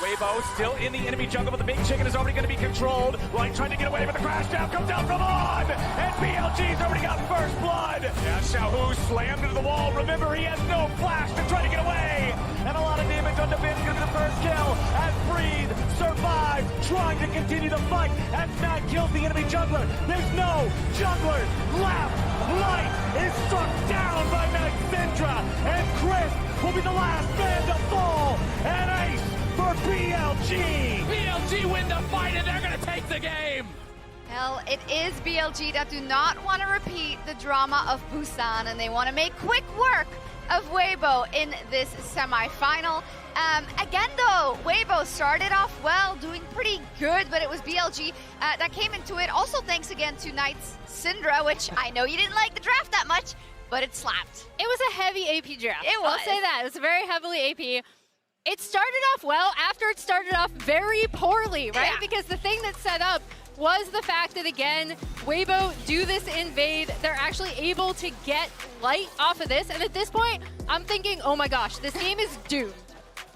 Weibo still in the enemy jungle, but the big chicken is already going to be controlled. Light trying to get away, but the crash down comes down from On! And BLG's already got first blood! Yeah, Xiaohu slammed into the wall. Remember, he has no flash to try to get away! And a lot of damage on Defense, going to be the first kill. As Breathe survives, trying to continue the fight. As Matt kills the enemy jungler. There's no junglers left! Light is struck down by Syndra, and Chris will be the last man to fall. And ace for BLG. BLG win the fight, and they're gonna take the game. Well, it is BLG that do not want to repeat the drama of Busan, and they want to make quick work of Weibo in this semi-final. Again, though, Weibo started off well, doing pretty good, but it was BLG that came into it. Also, thanks again to Knight's Syndra, which I know you didn't like the draft that much, but it slapped. It was a heavy AP draft. It was. I'll say that. It was very heavily AP. It started off well after it started off very poorly, right? Yeah. Because the thing that set up was the fact that, again, Weibo do this invade. They're actually able to get Light off of this. And at this point, I'm thinking, oh my gosh, this game is doomed.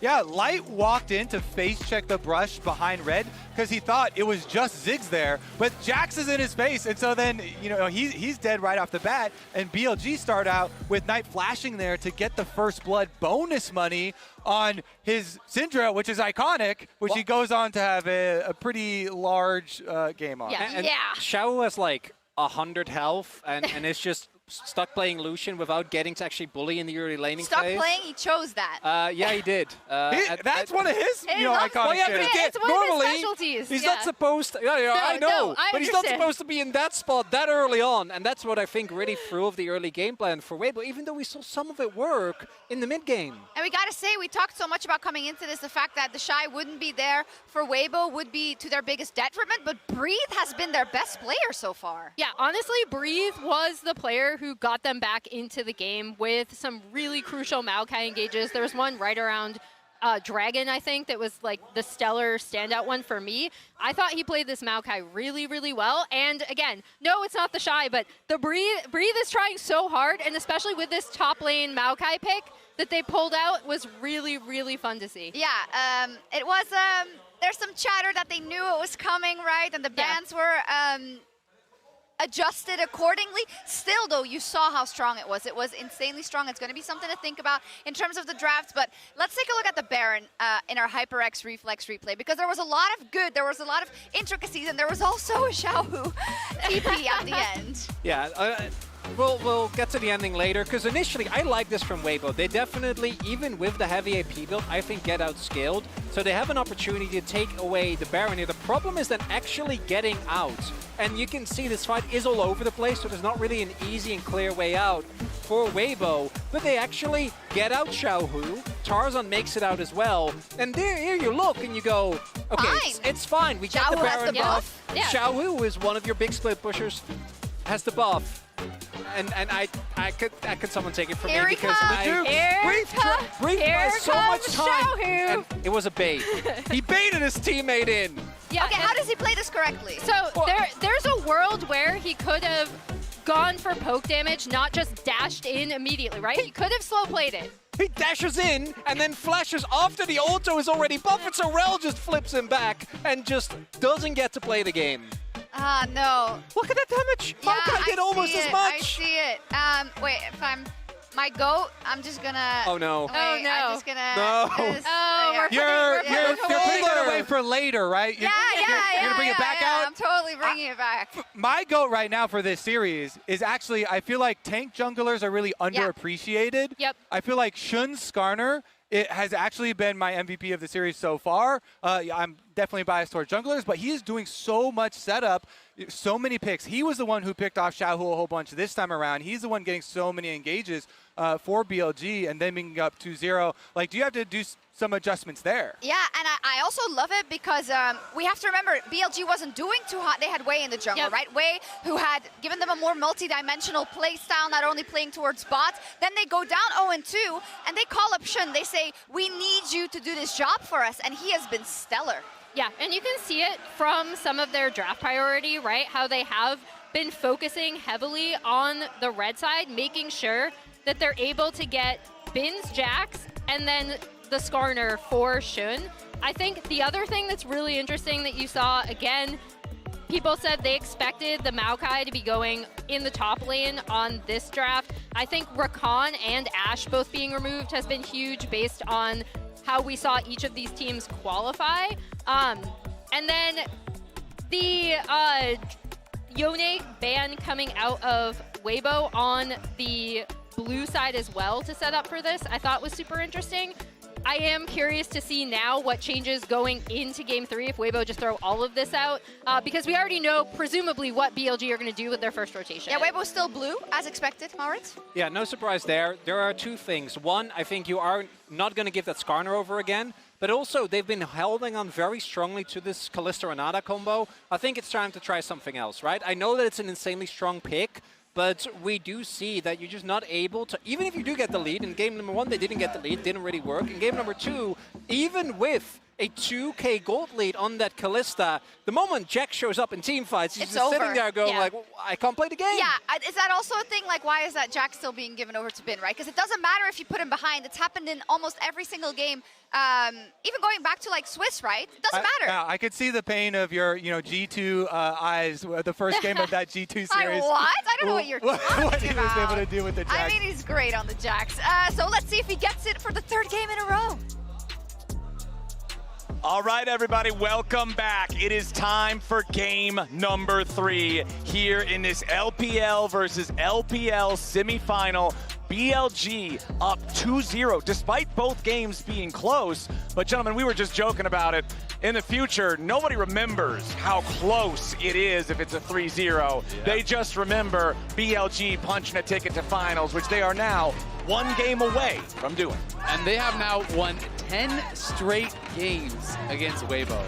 Yeah, Light walked in to face check the brush behind Red because he thought it was just Ziggs there, but Jax is in his face, and so then, you know, he's dead right off the bat, and BLG start out with Knight flashing there to get the first blood bonus money on his Syndra, which is iconic, which he goes on to have a pretty large game on. Yeah. And Xiaohu has like 100 health and is just stuck playing Lucian without getting to actually bully in the early laning Stuck phase. playing, he chose that. Yeah, he did. That's one of his, you know, Well, iconic yeah, but shit. again, It's one of his normally, specialties, he's yeah. not supposed to, I know, no, I but he's not understand. supposed to be in that spot that early on, and that's what I think really threw off the early game plan for Weibo, even though we saw some of it work in the mid game. And we gotta say, we talked so much about coming into this, the fact that the Shy wouldn't be there for Weibo would be to their biggest detriment, but Breathe has been their best player so far. Yeah, honestly, Breathe was the player who got them back into the game with some really crucial Maokai engages. There was one right around Dragon, I think, that was like the stellar standout one for me. I thought he played this Maokai really, really well. And again, no, it's not the Shy, but the Breathe is trying so hard, and especially with this top lane Maokai pick that they pulled out was really, really fun to see. Yeah, it was, there's some chatter that they knew it was coming, right? And the bans were adjusted accordingly. Still, though, you saw how strong it was. It was insanely strong. It's going to be something to think about in terms of the drafts. But let's take a look at the Baron in our HyperX Reflex replay, because there was a lot of good, there was a lot of intricacies, and there was also a Xiaohu TP at the end. Yeah, we'll get to the ending later, because initially I like this from Weibo. They definitely, even with the heavy AP build, I think get outscaled. So they have an opportunity to take away the Baron here. The problem is then actually getting out. And you can see this fight is all over the place, so there's not really an easy and clear way out for Weibo. But they actually get out Xiaohu. Tarzan makes it out as well. And here you look and you go, okay, it's fine. We get the Xiaohu has Baron the buff. Yeah. Xiaohu is one of your big split pushers, has the buff. And I could someone take it from Here me he because comes. Breathe by so much time. Xiaohu. And it was a bait. He baited his teammate in. Yeah, Okay, how does he play this correctly? So there's a world where he could have gone for poke damage, not just dashed in immediately, right? He could have slow played it. He dashes in and then flashes after the auto is already buffed, so Rel just flips him back and just doesn't get to play the game. Ah, no. Look at that damage! Yeah, Maokai did almost as much! I see it. Wait, if I'm my goat, I'm just gonna... Oh no. Wait, Oh, no. I'm just gonna... No. Oh, You're putting it away folder. for later, right? Yeah, You're gonna bring it back out? I'm totally bringing it back. My GOAT right now for this series is actually, I feel like tank junglers are really underappreciated. Yep. I feel like Shun's Skarner, it has actually been my MVP of the series so far. I'm definitely biased towards junglers, but he is doing so much setup, so many picks. He was the one who picked off Xiaohu a whole bunch this time around. He's the one getting so many engages for BLG and then being up 2-0. Like, do you have to do some adjustments there? Yeah, and I also love it because we have to remember BLG wasn't doing too hot. They had Wei in the jungle, right? Wei, who had given them a more multi-dimensional play style, not only playing towards bots. Then they go down 0-2, and they call up Shun. They say, we need you to do this job for us, and he has been stellar. Yeah, and you can see it from some of their draft priority, right? How they have been focusing heavily on the red side, making sure that they're able to get Bins, Jax, and then the Skarner for Shun. I think the other thing that's really interesting that you saw, again, people said they expected the Maokai to be going in the top lane on this draft. I think Rakan and Ashe both being removed has been huge based on how we saw each of these teams qualify. And then the Yone ban coming out of Weibo on the blue side as well to set up for this, I thought was super interesting. I am curious to see now what changes going into Game 3 if Weibo just throw all of this out, because we already know presumably what BLG are going to do with their first rotation. Yeah, Weibo's still blue, as expected, Maurits. Yeah, no surprise there. There are two things. One, I think you are not going to give that Skarner over again, but also they've been holding on very strongly to this Kalista-Renata combo. I think it's time to try something else, right? I know that it's an insanely strong pick, but we do see that you're just not able to, even if you do get the lead, in game number 1 they didn't get the lead, didn't really work. In game number 2, even with a 2k gold lead on that Kalista, the moment Jack shows up in team fights, he's It's just over. sitting there going like, I can't play the game. Yeah, is that also a thing? Like, why is that Jack still being given over to Bin, right? Because it doesn't matter if you put him behind. It's happened in almost every single game. Even going back to like Swiss, right? It doesn't matter. Yeah, I could see the pain of your, G2 eyes, the first game of that G2 series. What? I don't know what you're talking What he was about. able to do with the Jax. I mean, he's great on the Jax. So let's see if he gets it for the 3rd game in a row. All right, everybody, welcome back. It is time for game number 3 here in this LPL versus LPL semifinal. BLG up 2-0, despite both games being close. But gentlemen, we were just joking about it. In the future, nobody remembers how close it is if it's a 3-0. Yeah. They just remember BLG punching a ticket to finals, which they are now 1 game away from doing. And they have now won 10 straight games against Weibo.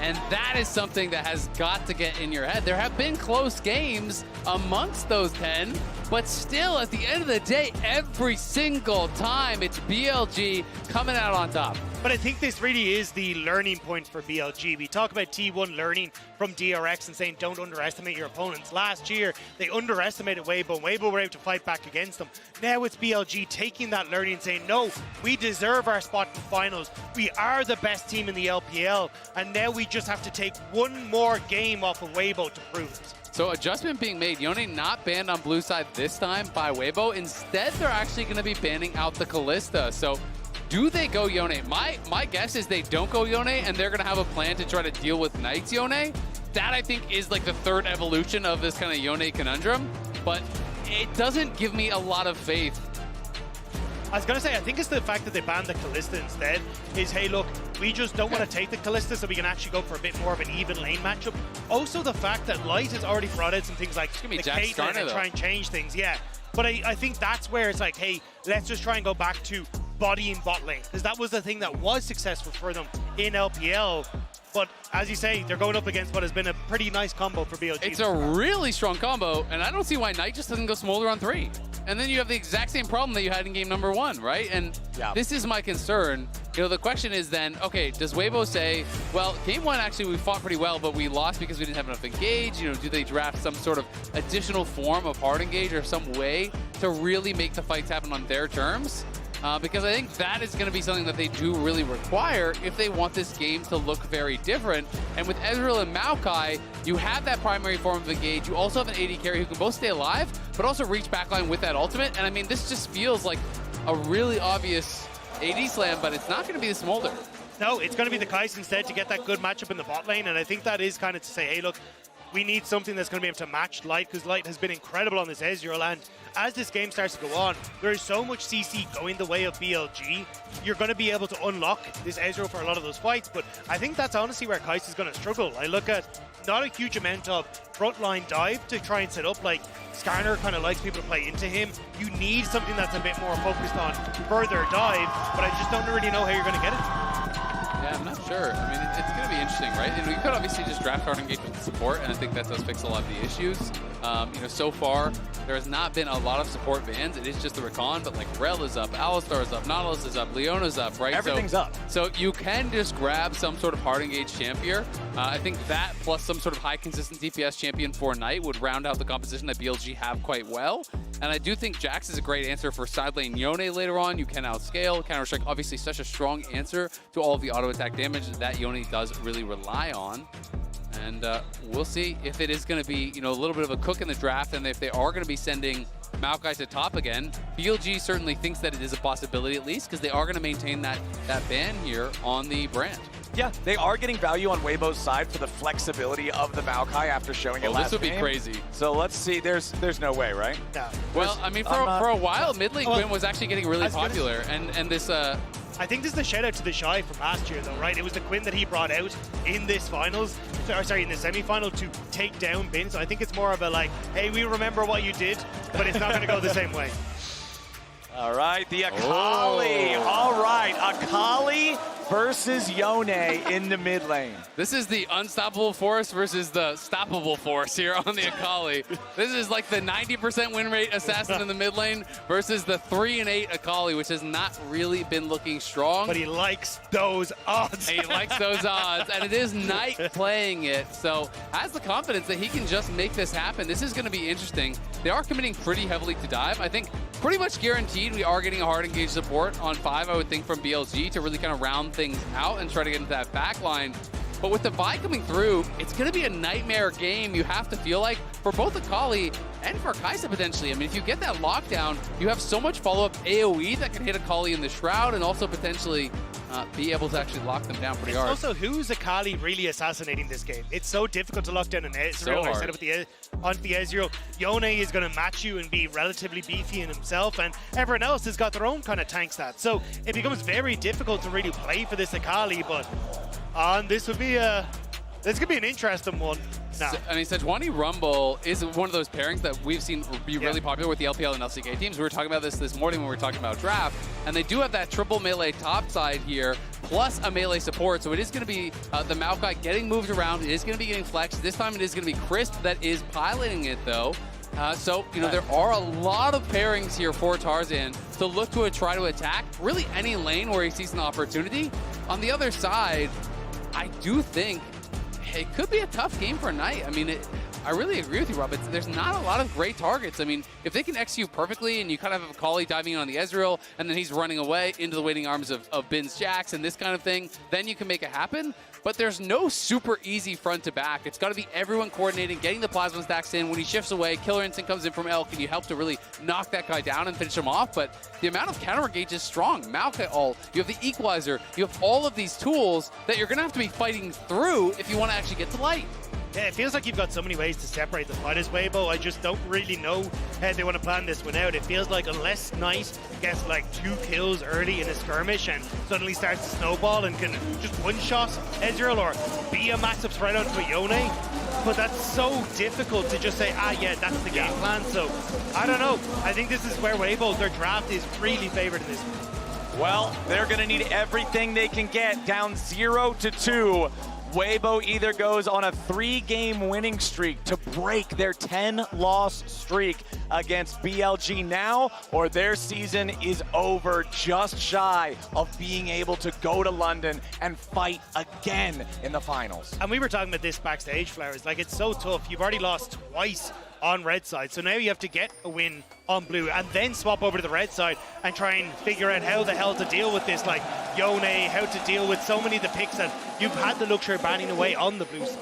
And that is something that has got to get in your head. There have been close games amongst those 10, but still, at the end of the day, every single time, it's BLG coming out on top. But I think this really is the learning point for BLG. We talk about T1 learning from DRX and saying don't underestimate your opponents. Last year, they underestimated Weibo, and Weibo were able to fight back against them. Now it's BLG taking that learning and saying, no, we deserve our spot in finals. We are the best team in the LPL, and now we just have to take 1 more game off of Weibo to prove it. So adjustment being made. Yone not banned on blue side this time by Weibo. Instead, they're actually going to be banning out the Kalista. So do they go Yone? My guess is they don't go Yone, and they're going to have a plan to try to deal with Knight's Yone. That, I think, is like the 3rd evolution of this kind of Yone conundrum. But it doesn't give me a lot of faith. I was going to say, I think it's the fact that they banned the Kalista instead is, hey, look, we just don't want to take the Kalista so we can actually go for a bit more of an even lane matchup. Also, the fact that Light has already brought out some things like the Caitlyn and try and change things, yeah. But I think that's where it's like, hey, let's just try and go back to bodying bot lane, because that was the thing that was successful for them in LPL. But as you say, they're going up against what has been a pretty nice combo for BLG. It's a really strong combo, and I don't see why Knight just doesn't go Smolder on 3. And then you have the exact same problem that you had in game number 1, right? And this is my concern. The question is then, okay, does Weibo say, well, game 1 actually we fought pretty well, but we lost because we didn't have enough engage? Do they draft some sort of additional form of hard engage or some way to really make the fights happen on their terms? Because I think that is going to be something that they do really require if they want this game to look very different. And with Ezreal and Maokai, you have that primary form of engage. You also have an AD carry who can both stay alive, but also reach backline with that ultimate. And I mean, this just feels like a really obvious AD slam, but it's not going to be the Smolder. No, it's going to be the Kai'Sa instead to get that good matchup in the bot lane. And I think that is kind of to say, hey, look, we need something that's going to be able to match Light, because Light has been incredible on this Ezreal. And as this game starts to go on, there is so much CC going the way of BLG. You're going to be able to unlock this Ezreal for a lot of those fights. But I think that's honestly where Kai'Sa is going to struggle. I look at not a huge amount of frontline dive to try and set up. Like, Skarner kind of likes people to play into him. You need something that's a bit more focused on further dive, but I just don't really know how you're going to get it. Yeah, I'm not sure. I mean, it's going to be interesting, right? And we could obviously just draft hard engagement with support, and I think that does fix a lot of the issues. So far, there has not been a lot of support bans. It is just the Rakan, but like Rel is up, Alistar is up, Nautilus is up, Leona's up, right? Everything's up. So you can just grab some sort of hard engaged champion. I think that plus some sort of high consistent DPS champion for Knight would round out the composition that BLG have quite well. And I do think Jax is a great answer for side lane Yone later on. You can outscale. Counter-Strike, obviously such a strong answer to all of the auto attack damage that Yone does really rely on. And we'll see if it is going to be, a little bit of a cook in the draft, and if they are going to be sending Maokai to top again. BLG certainly thinks that it is a possibility at least, because they are going to maintain that ban here on the brand. Yeah, they are getting value on Weibo's side for the flexibility of the Maokai after showing it last This would game. be crazy. So let's see. There's no way, right? No. Well, I mean, for a while, mid lane Gwyn was actually getting really popular, and this. I think this is a shout out to the Shy from last year, though, right? It was the Quinn that he brought out in this finals, in the semi-final to take down Bin. So I think it's more of a like, hey, we remember what you did, but it's not going to go the same way. All right, the Akali. All right, Akali versus Yone in the mid lane. This is the unstoppable force versus the stoppable force here on the Akali. This is like the 90% win rate assassin in the mid lane versus the 3-8 Akali, which has not really been looking strong. But he likes those odds. He likes those odds, and it is Knight playing it, so has the confidence that he can just make this happen. This is going to be interesting. They are committing pretty heavily to dive. I think pretty much guaranteed we are getting a hard engage support on 5, I would think, from BLG to really kind of round things out and try to get into that back line. But with the Vi coming through, it's going to be a nightmare game, you have to feel like, for both Akali and for Kai'Sa potentially. I mean, if you get that lockdown, you have so much follow-up AoE that can hit Akali in the Shroud and also potentially be able to actually lock them down pretty hard. Also, who's Akali really assassinating this game? It's so difficult to lock down an Ezreal. I said it with on the Ezreal. Yone is going to match you and be relatively beefy in himself, and everyone else has got their own kind of tank stats. So it becomes very difficult to really play for this Akali, but this could be an interesting one. No. I mean, Sejuani Rumble is one of those pairings that we've seen be really popular with the LPL and LCK teams. We were talking about this morning when we were talking about draft, and they do have that triple melee top side here, plus a melee support, so it is going to be the Maokai getting moved around. It is going to be getting flexed. This time it is going to be Crisp that is piloting it, though. So, there are a lot of pairings here for Tarzan to look to try to attack really any lane where he sees an opportunity. On the other side, I do think it could be a tough game for Knight. I mean, I really agree with you, Rob. There's not a lot of great targets. I mean, if they can execute perfectly and you kind of have Akali diving in on the Ezreal and then he's running away into the waiting arms of Bin's Jax and this kind of thing, then you can make it happen. But there's no super easy front to back. It's got to be everyone coordinating, getting the plasma stacks in. When he shifts away, Killer Instinct comes in from Elk, and you help to really knock that guy down and finish him off. But the amount of counter engage is strong. Maokai ult, you have the Equalizer, you have all of these tools that you're going to have to be fighting through if you want to actually get to light. Yeah, it feels like you've got so many ways to separate the fighters, Weibo. I just don't really know how they want to plan this one out. It feels like unless Knight gets like 2 kills early in a skirmish and suddenly starts to snowball and can just one-shot Ezreal or be a matchup spread onto a Yone, but that's so difficult to just say, yeah, that's the game plan. So, I don't know. I think this is where Weibo, their draft is really favored in this one. Well, they're going to need everything they can get, down 0-2. Weibo either goes on a 3-game winning streak to break their 10-loss streak against BLG now, or their season is over, just shy of being able to go to London and fight again in the finals. And we were talking about this backstage, Flowers. Like, it's so tough. You've already lost twice on red side, so now you have to get a win on blue and then swap over to the red side and try and figure out how the hell to deal with this, like Yone, how to deal with so many of the picks that you've had the luxury of banning away on the blue side.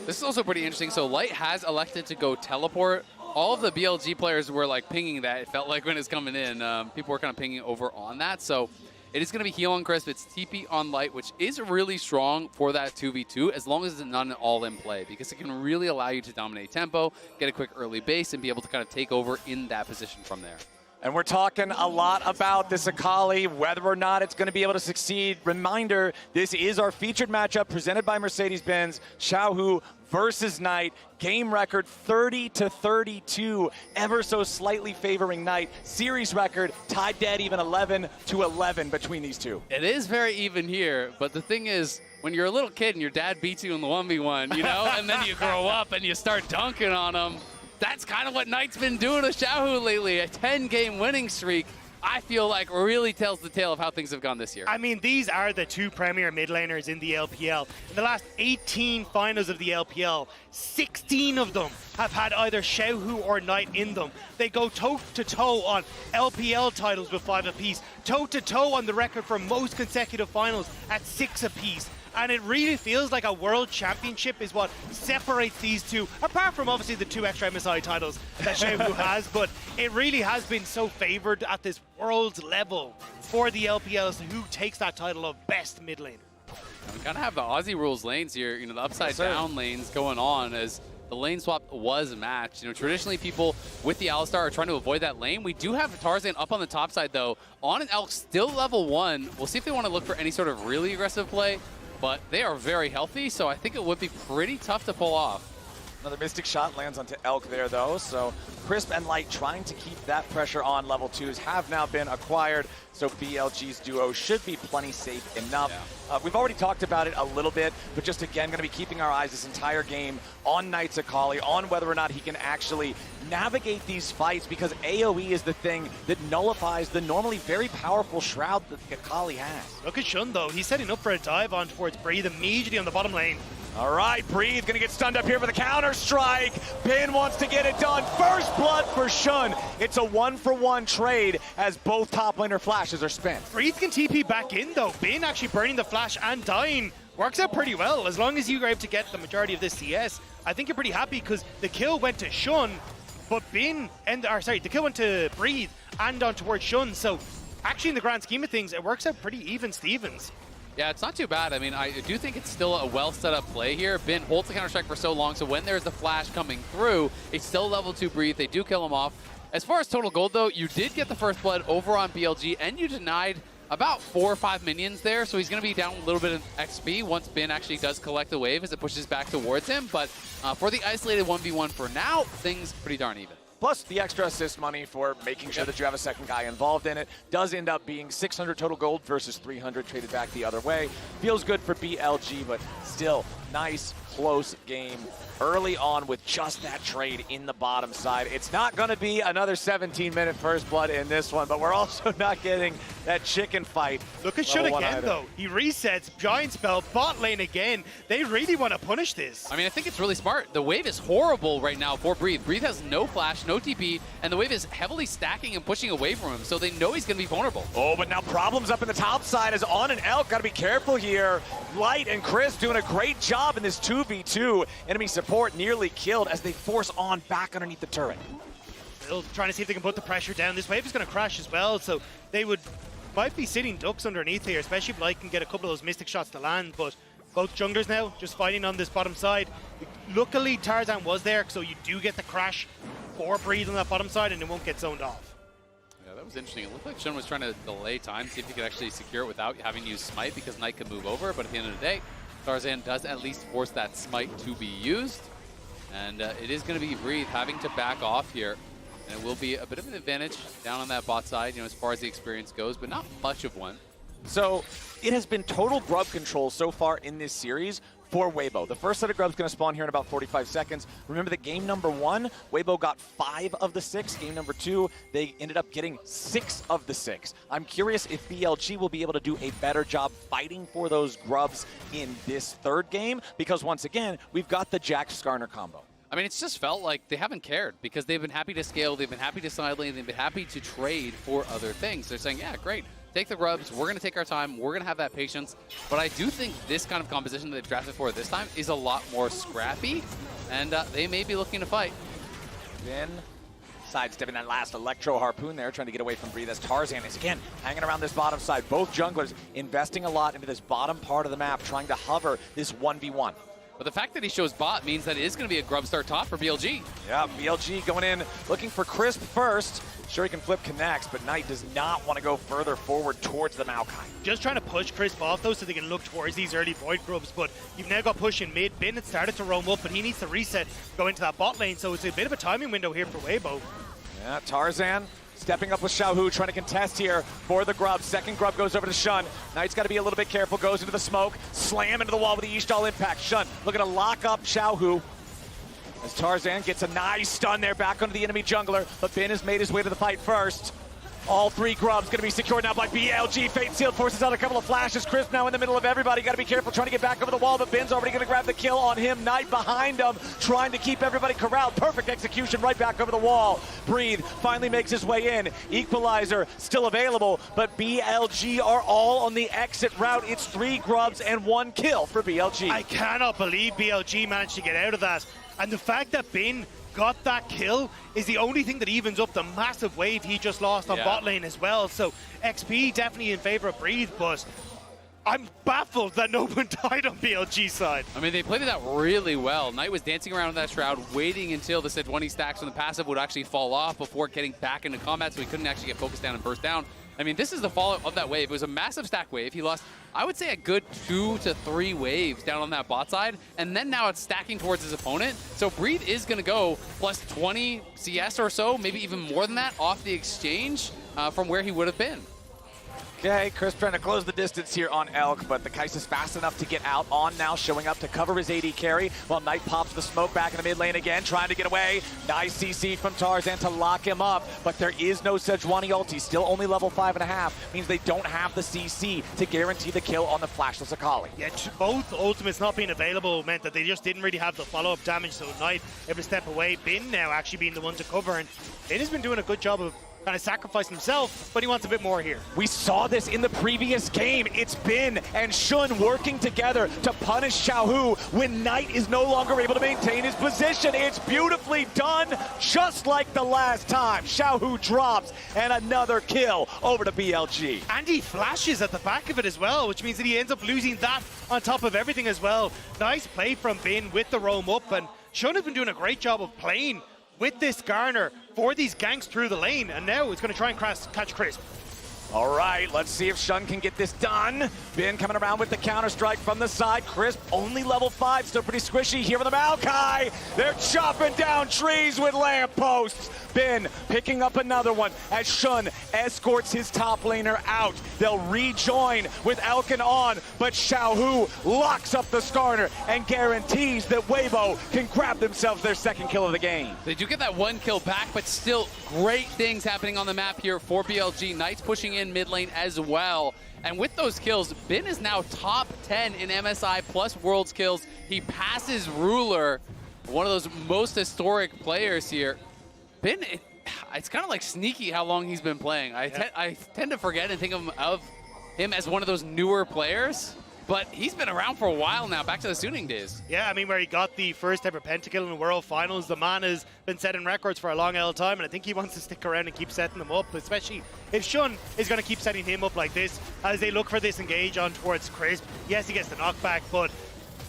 This is also pretty interesting. So Light has elected to go teleport. All of the BLG players were like pinging that. It felt like when it's coming in, people were kind of pinging over on that. So it is going to be heal on Crisp. It's TP on Light, which is really strong for that 2v2 as long as it's not an all-in play, because it can really allow you to dominate tempo, get a quick early base, and be able to kind of take over in that position from there. And we're talking a lot about this Akali, whether or not it's going to be able to succeed. Reminder, this is our featured matchup presented by Mercedes-Benz. Xiaohu versus Knight. Game record 30-32, ever so slightly favoring Knight. Series record tied dead even 11-11 between these two. It is very even here, but the thing is, when you're a little kid and your dad beats you in the 1v1, and then you grow up and you start dunking on them, that's kind of what Knight's been doing to Xiaohu lately. A 10-game winning streak. I feel like really tells the tale of how things have gone this year. I mean, these are the two premier mid laners in the LPL. In the last 18 finals of the LPL, 16 of them have had either Xiaohu or Knight in them. They go toe-to-toe on LPL titles with 5 apiece, toe-to-toe on the record for most consecutive finals at 6 apiece. And it really feels like a world championship is what separates these two, apart from obviously the 2 extra MSI titles that Xiaohu has, but it really has been so favored at this world level for the LPL as to who takes that title of best mid laner. And we kind of have the Aussie rules lanes here, you know, the upside down lanes going on as the lane swap was matched. You know, traditionally people with the Alistar are trying to avoid that lane. We do have Tarzan up on the top side though, on an Elk still level 1. We'll see if they want to look for any sort of really aggressive play. But they are very healthy, so I think it would be pretty tough to pull off. Another Mystic shot lands onto Elk there, though. So Crisp and Light trying to keep that pressure on. Level 2s have now been acquired, so BLG's duo should be plenty safe enough. Yeah. We've already talked about it a little bit, but just again, going to be keeping our eyes this entire game on Knight's Akali, on whether or not he can actually navigate these fights, because AoE is the thing that nullifies the normally very powerful Shroud that Akali has. Look at Shun, though. He's setting up for a dive on towards Breathe immediately on the bottom lane. All right, Breathe gonna get stunned up here for the counter strike. Bin wants to get it done. First blood for Shun. It's a 1-for-1 trade as both top laner flashes are spent. Breathe can TP back in though. Bin actually burning the flash and dying. Works out pretty well. As long as you are able to get the majority of this CS, I think you're pretty happy because the kill went to Shun, but the kill went to Breathe and on towards Shun. So actually in the grand scheme of things, it works out pretty even Stevens. Yeah, it's not too bad. I mean, I do think it's still a well set up play here. Bin holds the counter-strike for so long, so when there's the flash coming through, it's still level 2 Breathe. They do kill him off. As far as total gold, though, you did get the first blood over on BLG, and you denied about 4 or 5 minions there, so he's going to be down a little bit of XP once Bin actually does collect the wave as it pushes back towards him. But for the isolated 1v1 for now, things pretty darn even. Plus the extra assist money for making sure that you have a second guy involved in it does end up being 600 total gold versus 300 traded back the other way. Feels good for BLG, but still nice, close game early on with just that trade in the bottom side. It's not going to be another 17-minute first blood in this one, but we're also not getting that chicken fight. Look at Shun again, though. He resets, giant spell, bot lane again. They really want to punish this. I mean, I think it's really smart. The wave is horrible right now for Breathe. Breathe has no flash, no TP, and the wave is heavily stacking and pushing away from him, so they know he's going to be vulnerable. Oh, but now problems up in the top side as On and Elk. Got to be careful here. Light and Chris doing a great job in this 2v2. Enemy support nearly killed as they force On back underneath the turret. Still trying to see if they can put the pressure down. This wave is going to crash as well, so they might be sitting ducks underneath here, especially if Light can get a couple of those Mystic shots to land, but both junglers now just fighting on this bottom side. Luckily, Tarzan was there, so you do get the crash for Breathe on that bottom side, and it won't get zoned off. Yeah, that was interesting. It looked like Shun was trying to delay time, see if he could actually secure it without having to use Smite, because Knight could move over, but at the end of the day, Tarzan does at least force that Smite to be used. And it is going to be Breathe having to back off here. And it will be a bit of an advantage down on that bot side, you know, as far as the experience goes, but not much of one. So it has been total grub control so far in this series for Weibo. The first set of grubs going to spawn here in about 45 seconds. Remember that game number 1, Weibo got 5 of the 6. Game number 2, they ended up getting 6 of the 6. I'm curious if BLG will be able to do a better job fighting for those grubs in this third game, because once again, we've got the Jax-Skarner combo. I mean, it's just felt like they haven't cared because they've been happy to scale, they've been happy to side lane, they've been happy to trade for other things. They're saying, yeah, great. Take the grubs, we're going to take our time, we're going to have that patience. But I do think this kind of composition that they've drafted for this time is a lot more scrappy, and they may be looking to fight. Then sidestepping that last Electro Harpoon there, trying to get away from Breathe as Tarzan is again hanging around this bottom side. Both junglers investing a lot into this bottom part of the map, trying to hover this 1v1. But the fact that he shows bot means that it is going to be a grub start top for BLG. Yeah, BLG going in, looking for Crisp first. Sure, he can flip connects, but Knight does not want to go further forward towards the Maokai. Just trying to push Crisp off, though, so they can look towards these early Void grubs, but you've now got push in mid. Bin had started to roam up, but he needs to reset, go into that bot lane, so it's a bit of a timing window here for Weibo. Yeah, Tarzan stepping up with Xiaohu, trying to contest here for the grub. Second grub goes over to Shun. Knight's got to be a little bit careful, goes into the smoke, slam into the wall with the Ishtal impact. Shun looking to lock up Xiaohu as Tarzan gets a nice stun there back onto the enemy jungler, but Bin has made his way to the fight first. All three grubs going to be secured now by BLG. Fate Sealed forces out a couple of flashes. Crisp now in the middle of everybody. Got to be careful trying to get back over the wall, but Bin's already going to grab the kill on him. Knight behind him, trying to keep everybody corralled. Perfect execution right back over the wall. Breathe finally makes his way in. Equalizer still available, but BLG are all on the exit route. It's 3 grubs and 1 kill for BLG. I cannot believe BLG managed to get out of that. And the fact that Bin got that kill is the only thing that evens up the massive wave he just lost on bot lane as well. So XP definitely in favor of Breathe, but I'm baffled that no one died on BLG's side. I mean, they played it out really well. Knight was dancing around with that Shroud, waiting until the Sejuani stacks from the passive would actually fall off before getting back into combat, so he couldn't actually get focused down and burst down. I mean, this is the fallout of that wave. It was a massive stack wave. He lost, I would say, a good 2 to 3 waves down on that bot side, and then now it's stacking towards his opponent. So Breathe is going to go plus 20 CS or so, maybe even more than that, off the exchange from where he would have been. Okay, Chris trying to close the distance here on Elk, but the Kai'Sa's fast enough to get out. On now, showing up to cover his AD carry, while Knight pops the smoke back in the mid lane again, trying to get away. Nice CC from Tarzan to lock him up, but there is no Sejuani ulti. Still only level 5.5, means they don't have the CC to guarantee the kill on the flashless Akali. Yeah, both ultimates not being available meant that they just didn't really have the follow-up damage, so Knight able to step away. Bin now actually being the one to cover, and Bin has been doing a good job of kind of sacrificing himself, but he wants a bit more here. We saw this in the previous game. It's Bin and Shun working together to punish Xiaohu when Knight is no longer able to maintain his position. It's beautifully done, just like the last time. Xiaohu drops, and another kill over to BLG. And he flashes at the back of it as well, which means that he ends up losing that on top of everything as well. Nice play from Bin with the roam up, and Shun has been doing a great job of playing with this Skarner for these ganks through the lane, and now it's going to try and catch Crisp. All right, let's see if Shun can get this done. Bin coming around with the counter-strike from the side. Crisp, only level 5, still pretty squishy here with the Maokai. They're chopping down trees with lampposts. Bin picking up another one as Shun escorts his top laner out. They'll rejoin with Elkin on, but Xiaohu locks up the Skarner and guarantees that Weibo can grab themselves their second kill of the game. They do get that 1 kill back, but still great things happening on the map here for BLG. Knight's pushing in mid lane as well. And with those kills, Bin is now top 10 in MSI plus Worlds kills. He passes Ruler, one of those most historic players here. Bin, it's kind of like sneaky how long he's been playing. I tend to forget and think of him as one of those newer players, but he's been around for a while now, back to the Suning days. Yeah, I mean, where he got the first ever pentakill in the World Finals. The man has been setting records for a long old time, and I think he wants to stick around and keep setting them up, especially if Shun is going to keep setting him up like this as they look for this engage on towards Crisp. Yes, he gets the knockback, but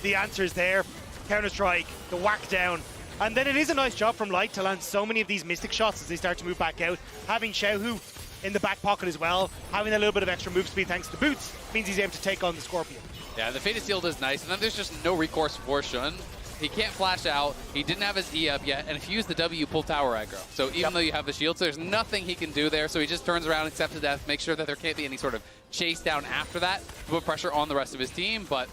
the answer's there. Counter-strike, the whack down. And then it is a nice job from Light to land so many of these Mystic shots as they start to move back out. Having Xiaohu in the back pocket as well, having a little bit of extra move speed thanks to boots, means he's able to take on the Scorpion. Yeah, the Fated Shield is nice, and then there's just no recourse for Shun. He can't flash out, he didn't have his E up yet, and if you use the W, you pull tower aggro. So even though you have the shield, so there's nothing he can do there, so he just turns around, accepts the death, makes sure that there can't be any sort of chase down after that to put pressure on the rest of his team, but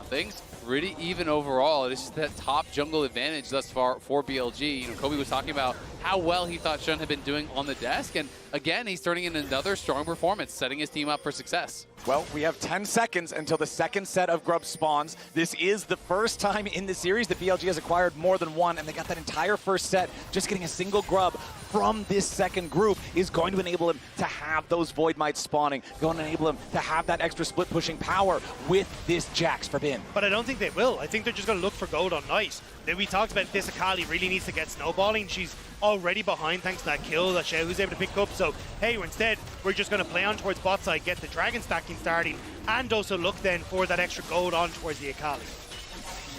things pretty even overall. It's just that top jungle advantage thus far for BLG. You know, Kobe was talking about how well he thought Shun had been doing on the desk, and again, he's turning in another strong performance, setting his team up for success. Well, we have 10 seconds until the second set of grubs spawns. This is the first time in the series that BLG has acquired more than one, and they got that entire first set. Just getting a single grub from this second group is going to enable him to have those Void Mites spawning, going to enable him to have that extra split pushing power with this Jax for Bin. But I don't think they will. I think they're just going to look for gold on Knight. Then we talked about this Akali really needs to get snowballing. She's already behind thanks to that kill that Xiaohu's able to pick up. So, hey, instead, we're just going to play on towards bot side, get the dragon stacking starting, and also look then for that extra gold on towards the Akali.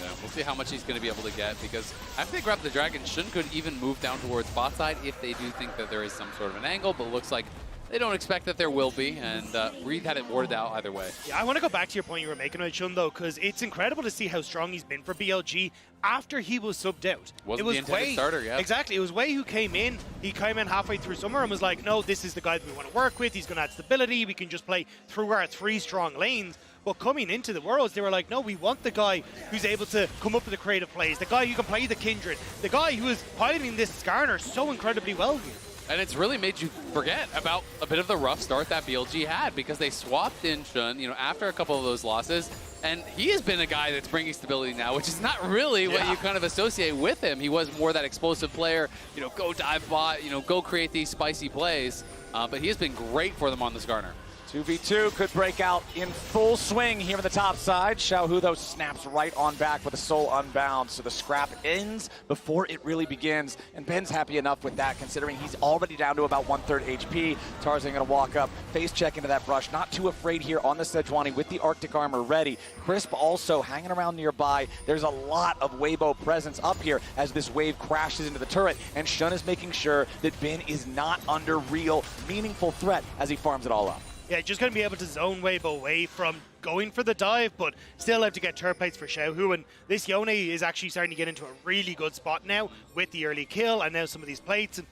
Yeah, we'll see how much he's going to be able to get, because after they grab the dragon, Shun could even move down towards bot side if they do think that there is some sort of an angle, but it looks like they don't expect that there will be, and Reed had it warded out either way. Yeah, I want to go back to your point you were making about Shun, though, because it's incredible to see how strong he's been for BLG after he was subbed out. It was the intended starter, yeah. Exactly. It was Wei who came in. He came in halfway through summer and was like, no, this is the guy that we want to work with. He's going to add stability. We can just play through our 3 strong lanes. But coming into the Worlds, they were like, no, we want the guy who's able to come up with the creative plays, the guy who can play the Kindred, the guy who is piloting this Skarner so incredibly well here. And it's really made you forget about a bit of the rough start that BLG had because they swapped in Shun, after a couple of those losses. And he has been a guy that's bringing stability now, which is not really what you kind of associate with him. He was more that explosive player, go dive bot, go create these spicy plays. But he has been great for them on the Skarner. 2v2 could break out in full swing here on the top side. Xiaohu, though, snaps right on back with a soul unbound. So the scrap ends before it really begins. And Ben's happy enough with that, considering he's already down to about 1/3 HP. Tarzan going to walk up, face check into that brush. Not too afraid here on the Sejuani with the Arctic armor ready. Crisp also hanging around nearby. There's a lot of Weibo presence up here as this wave crashes into the turret. And Shun is making sure that Ben is not under real, meaningful threat as he farms it all up. Yeah, just going to be able to zone Weibo away from going for the dive, but still have to get turret plates for Xiaohu. And this Yone is actually starting to get into a really good spot now with the early kill and now some of these plates. And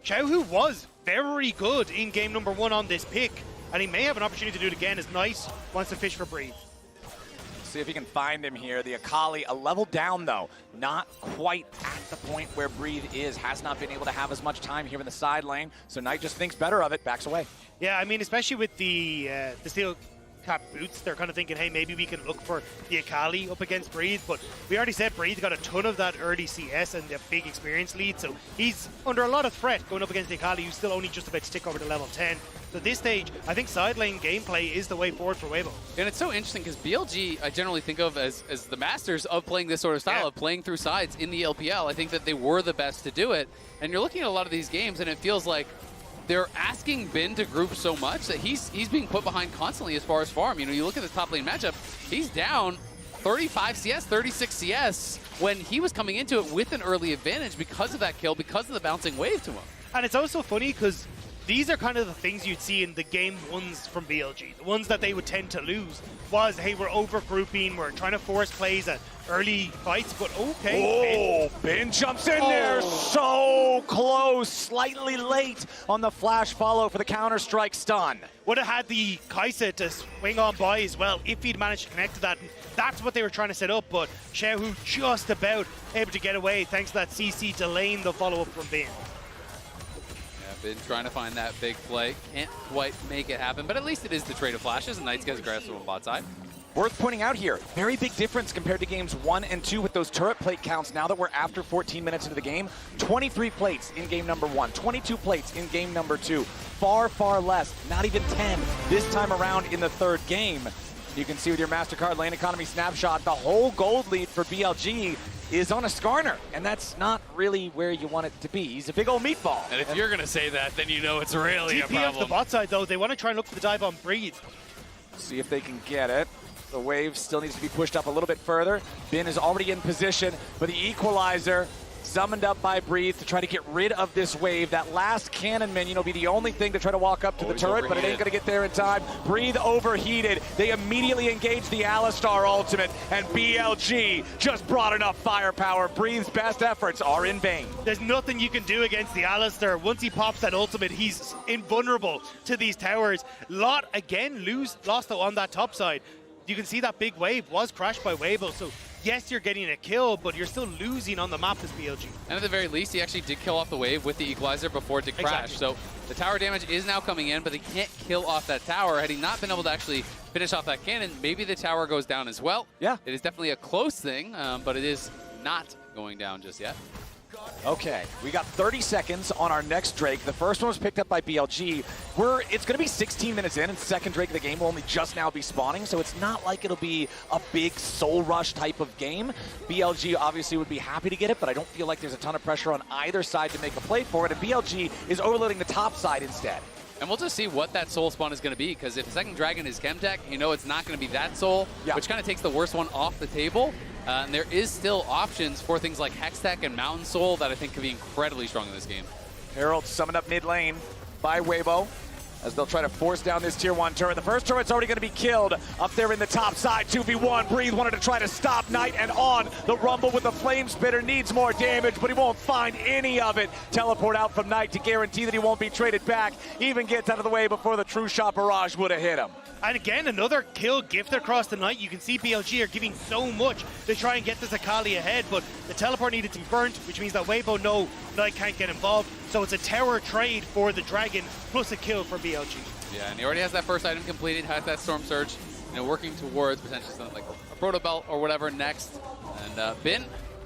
Xiaohu was very good in game number 1 on this pick, and he may have an opportunity to do it again as Knight wants to fish for Breathe. See if he can find him here. The Akali, a level down though, not quite at the point where Breathe is. Has not been able to have as much time here in the side lane, so Knight just thinks better of it, backs away. Yeah, I mean, especially with the steel cap boots, they're kind of thinking, hey, maybe we can look for the Akali up against Breathe, but we already said Breathe got a ton of that early CS and a big experience lead, so he's under a lot of threat going up against the Akali, who's still only just about to tick over to level 10. So at this stage, I think side lane gameplay is the way forward for Weibo. And it's so interesting because BLG, I generally think of as the masters of playing this sort of style, of playing through sides in the LPL. I think that they were the best to do it. And you're looking at a lot of these games, and it feels like they're asking Ben to group so much that he's being put behind constantly as far as farm. You look at the top lane matchup, he's down 35 CS, 36 CS when he was coming into it with an early advantage because of that kill, because of the bouncing wave to him. And it's also funny because these are kind of the things you'd see in the game 1s from BLG. The ones that they would tend to lose was, hey, we're over grouping, we're trying to force plays at early fights, but okay. Oh, Ben jumps in there, so close, slightly late on the flash follow for the Counter-Strike stun. Would have had the Kai'Sa to swing on by as well if he'd managed to connect to that. And that's what they were trying to set up, but Xiaohu just about able to get away thanks to that CC delaying the follow-up from Ben. Been trying to find that big play. Can't quite make it happen, but at least it is the trade of flashes, and Knights gets grasp on the bot side. Worth pointing out here, very big difference compared to games 1 and 2 with those turret plate counts now that we're after 14 minutes into the game. 23 plates in game number 1, 22 plates in game number 2. Far, far less, not even 10 this time around in the 3rd game. You can see with your MasterCard lane economy snapshot, the whole gold lead for BLG is on a Skarner, and that's not really where you want it to be. He's a big old meatball. And if you're going to say that, then you know it's really a TP problem. of the bot side, though, they want to try and look for the dive on Breathe. See if they can get it. The wave still needs to be pushed up a little bit further. Ben is already in position, but the equalizer summoned up by Breathe to try to get rid of this wave. That last cannon minion will be the only thing to try to walk up to the turret, but it ain't going to get there in time. Breathe overheated. They immediately engage the Alistar ultimate, and BLG just brought enough firepower. Breathe's best efforts are in vain. There's nothing you can do against the Alistar. Once he pops that ultimate, he's invulnerable to these towers. Lot, again, lost though on that top side. You can see that big wave was crashed by Weibo, so yes, you're getting a kill, but you're still losing on the map as BLG. And at the very least, he actually did kill off the wave with the equalizer before it did crash. Exactly. So the tower damage is now coming in, but he can't kill off that tower. Had he not been able to actually finish off that cannon, maybe the tower goes down as well. Yeah. It is definitely a close thing, but it is not going down just yet. Okay, we got 30 seconds on our next Drake. The first one was picked up by BLG. It's going to be 16 minutes in, and second Drake of the game will only just now be spawning, so it's not like it'll be a big soul rush type of game. BLG obviously would be happy to get it, but I don't feel like there's a ton of pressure on either side to make a play for it, and BLG is overloading the top side instead. And we'll just see what that soul spawn is going to be, because if second dragon is Chemtech, you know it's not going to be that soul, which kind of takes the worst one off the table. And there is still options for things like Hextech and Mountain Soul that I think could be incredibly strong in this game. Herald summoned up mid lane by Weibo as they'll try to force down this tier 1 turret. The first turret's already going to be killed up there in the top side. 2v1. Breathe wanted to try to stop Knight, and on the rumble with the flame spitter needs more damage, but he won't find any of it. Teleport out from Knight to guarantee that he won't be traded back. Even gets out of the way before the true shot barrage would have hit him. And again, another kill gifted across the night. You can see BLG are giving so much to try and get this Akali ahead, but the teleport needed to be burnt, which means that Weibo know Knight can't get involved. So it's a tower trade for the Dragon, plus a kill for BLG. Yeah, and he already has that first item completed, has that Storm Surge, working towards potentially something like a Proto Belt or whatever next. And Bin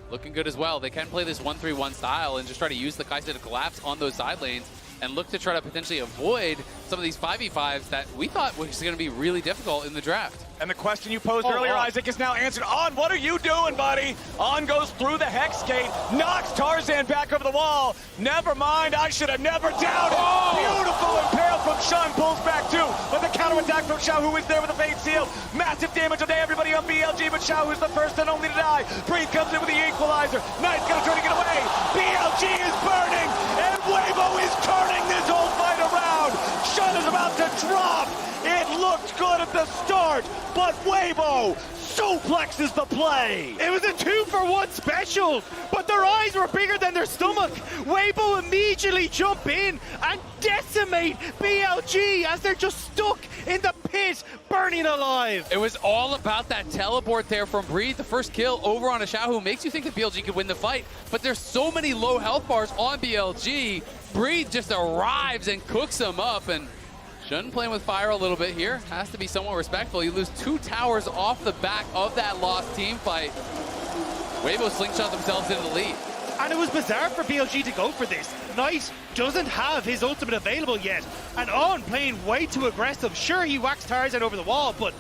looking good as well. They can play this 1-3-1 style and just try to use the Kai'Sa to collapse on those side lanes and look to try to potentially avoid some of these 5v5s that we thought was going to be really difficult in the draft. And the question you posed earlier, Isaac, is now answered. On, what are you doing, buddy? On goes through the Hex Gate, knocks Tarzan back over the wall. Never mind, I should have never doubted. Beautiful impale from Sean, pulls back too. But the counterattack from Xiaohu is there with a Fate Seal. Massive damage on everybody on BLG, but Xiaohu's the first and only to die. Breathe comes in with the equalizer. Knight's gonna try to get away. BLG is burning, and Weibo is turning this whole fight around. Sean is about to drop. It looked good at the start, but Weibo suplexes the play. It was a 2-for-1 special, but their eyes were bigger than their stomach. Weibo immediately jump in and decimate BLG as they're just stuck in the pit, burning alive. It was all about that teleport there from Breathe. The first kill over on a Xiaohu makes you think that BLG could win the fight, but there's so many low health bars on BLG. Breathe just arrives and cooks them up, and Shun playing with fire a little bit here. Has to be somewhat respectful. You lose 2 towers off the back of that lost team fight. Weibo slingshot themselves into the lead. And it was bizarre for BLG to go for this. Knight doesn't have his ultimate available yet. And On playing way too aggressive. Sure, he whacks Tarzan over the wall, but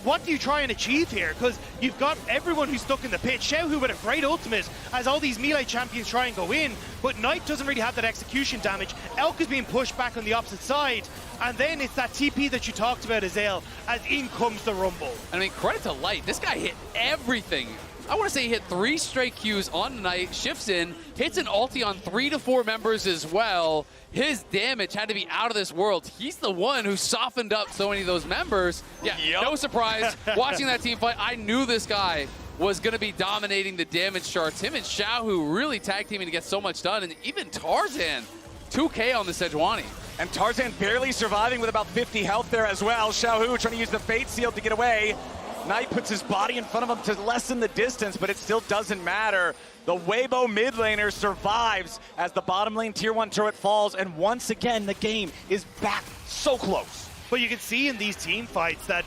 what do you try and achieve here? Because you've got everyone who's stuck in the pit. Xiaohu with a great ultimate as all these melee champions try and go in, but Knight doesn't really have that execution damage. Elk is being pushed back on the opposite side, and then it's that TP that you talked about, Ezreal, as in comes the Rumble. I mean, credit to Light. This guy hit everything. I want to say he hit 3 straight Qs on Knight, shifts in, hits an ulti on 3 to 4 members as well. His damage had to be out of this world. He's the one who softened up so many of those members. Yeah, no surprise. Watching that team fight, I knew this guy was going to be dominating the damage charts. Him and Xiaohu really tag teaming to get so much done, and even Tarzan, 2K on the Sejuani. And Tarzan barely surviving with about 50 health there as well. Xiaohu trying to use the Fate Seal to get away. Knight puts his body in front of him to lessen the distance, but it still doesn't matter. The Weibo mid laner survives as the bottom lane tier 1 turret falls, and once again, the game is back so close. But you can see in these team fights that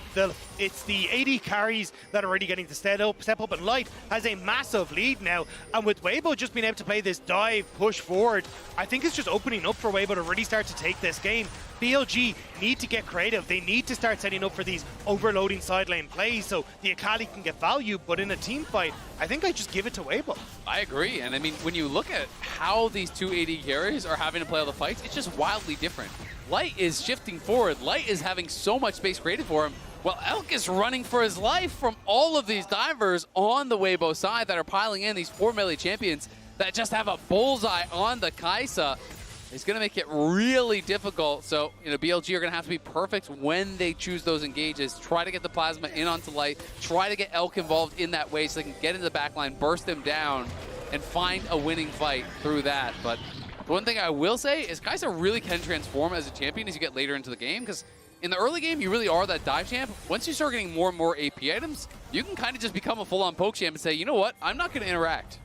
it's the AD carries that are already getting to step up, and Light has a massive lead now. And with Weibo just being able to play this dive, push forward, I think it's just opening up for Weibo to really start to take this game. BLG need to get creative. They need to start setting up for these overloading side lane plays so the Akali can get value, but in a team fight, I think I just give it to Weibo. I agree, and I mean, when you look at how these 2 AD carries are having to play all the fights, it's just wildly different. Light is shifting forward. Light is having so much space created for him, while Elk is running for his life from all of these divers on the Weibo side that are piling in, these 4 melee champions that just have a bullseye on the Kai'Sa. It's going to make it really difficult. So, BLG are going to have to be perfect when they choose those engages. Try to get the plasma in onto Light. Try to get Elk involved in that way so they can get into the backline, burst them down, and find a winning fight through that. But the one thing I will say is Kai'Sa really can transform as a champion as you get later into the game, because in the early game, you really are that dive champ. Once you start getting more and more AP items, you can kind of just become a full-on poke champ and say, you know what, I'm not going to interact.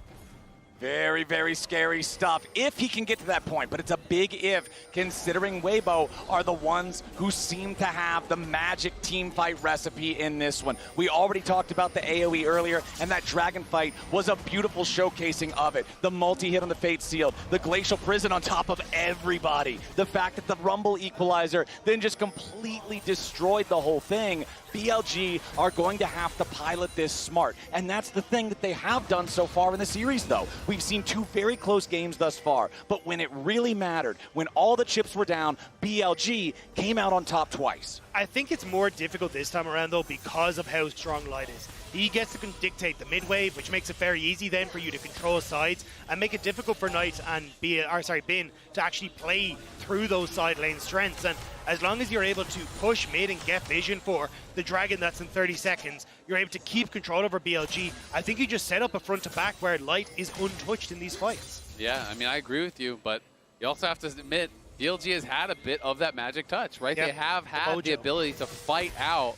Very, very scary stuff if he can get to that point, but it's a big if, considering Weibo are the ones who seem to have the magic team fight recipe in this one. We already talked about the AoE earlier, and that dragon fight was a beautiful showcasing of it. The multi-hit on the Fate Seal, the Glacial Prison on top of everybody, the fact that the Rumble Equalizer then just completely destroyed the whole thing. BLG are going to have to pilot this smart, and that's the thing that they have done so far in the series, though. We've seen 2 very close games thus far, but when it really mattered, when all the chips were down, BLG came out on top twice. I think it's more difficult this time around, though, because of how strong Light is. He gets to dictate the mid wave, which makes it very easy then for you to control sides and make it difficult for Knight and Bin to actually play through those side lane strengths. And as long as you're able to push mid and get vision for the dragon that's in 30 seconds, you're able to keep control over BLG. I think you just set up a front to back where Light is untouched in these fights. Yeah, I mean, I agree with you, but you also have to admit, BLG has had a bit of that magic touch, right? They have had the ability to fight out.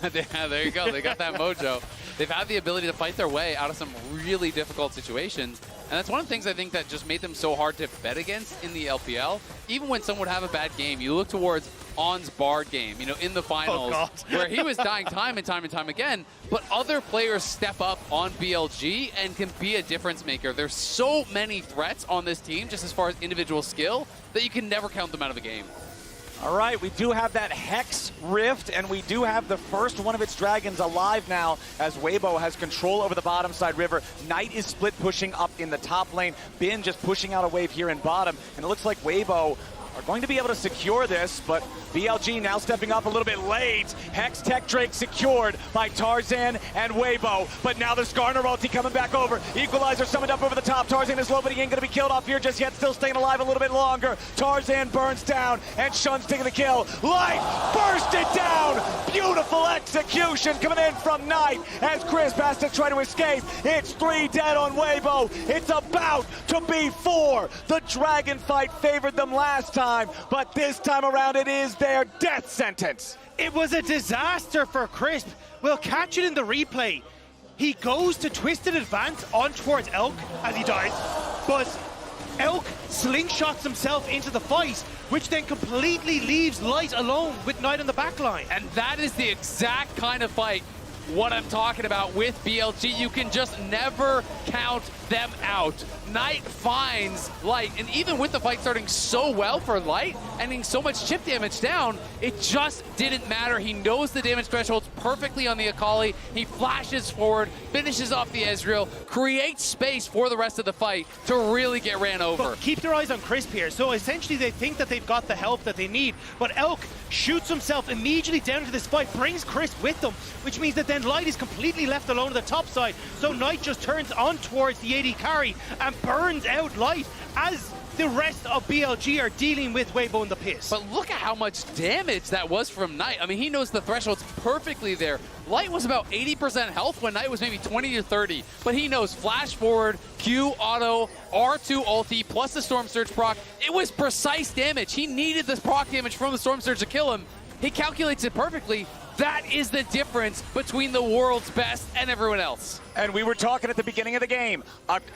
There you go. They got that mojo. They've had the ability to fight their way out of some really difficult situations. And that's one of the things I think that just made them so hard to bet against in the LPL. Even when someone would have a bad game, you look towards On's Bard game, you know, in the finals, where he was dying time and time again, but other players step up on BLG and can be a difference maker. There's so many threats on this team, just as far as individual skill, that you can never count them out of a game. All right, we do have that Hex Rift, and we do have the first one of its dragons alive now as Weibo has control over the bottom side river. Knight is split pushing up in the top lane. Bin just pushing out a wave here in bottom, and it looks like Weibo are going to be able to secure this, but BLG now stepping up a little bit late. Hex Tech Drake secured by Tarzan and Weibo, but now the Skarner ulti coming back over. Equalizer summoned up over the top. Tarzan is low, but he ain't gonna be killed off here just yet, still staying alive a little bit longer. Tarzan burns down, and Shun's taking the kill. Light bursted down! Beautiful execution coming in from Knight as Chris has to try to escape. It's 3 dead on Weibo. It's about to be 4. The dragon fight favored them last time, but this time around it is their death sentence. It was a disaster for Crisp. We'll catch it in the replay. He goes to twisted advance on towards Elk as he dies, but Elk slingshots himself into the fight, which then completely leaves Light alone with Knight on the back line. And that is the exact kind of fight what I'm talking about with BLG. You can just never count them out. Knight finds Light, and even with the fight starting so well for Light and getting so much chip damage down, it just didn't matter. He knows the damage thresholds perfectly on the Akali. He flashes forward, finishes off the Ezreal, creates space for the rest of the fight to really get ran over. But keep their eyes on Crisp here. So essentially they think that they've got the help that they need, but Elk shoots himself immediately down into this fight, brings Crisp with them, which means that then Light is completely left alone on the top side. So Knight just turns on towards the AD carry and burns out Light as the rest of BLG are dealing with Weibo in the piss. But look at how much damage that was from Knight. I mean, he knows the thresholds perfectly there. Light was about 80% health when Knight was maybe 20 to 30, but he knows flash forward, Q auto, R2 ulti, plus the Storm Surge proc. It was precise damage. He needed this proc damage from the Storm Surge to kill him. He calculates it perfectly. That is the difference between the world's best and everyone else. And we were talking at the beginning of the game,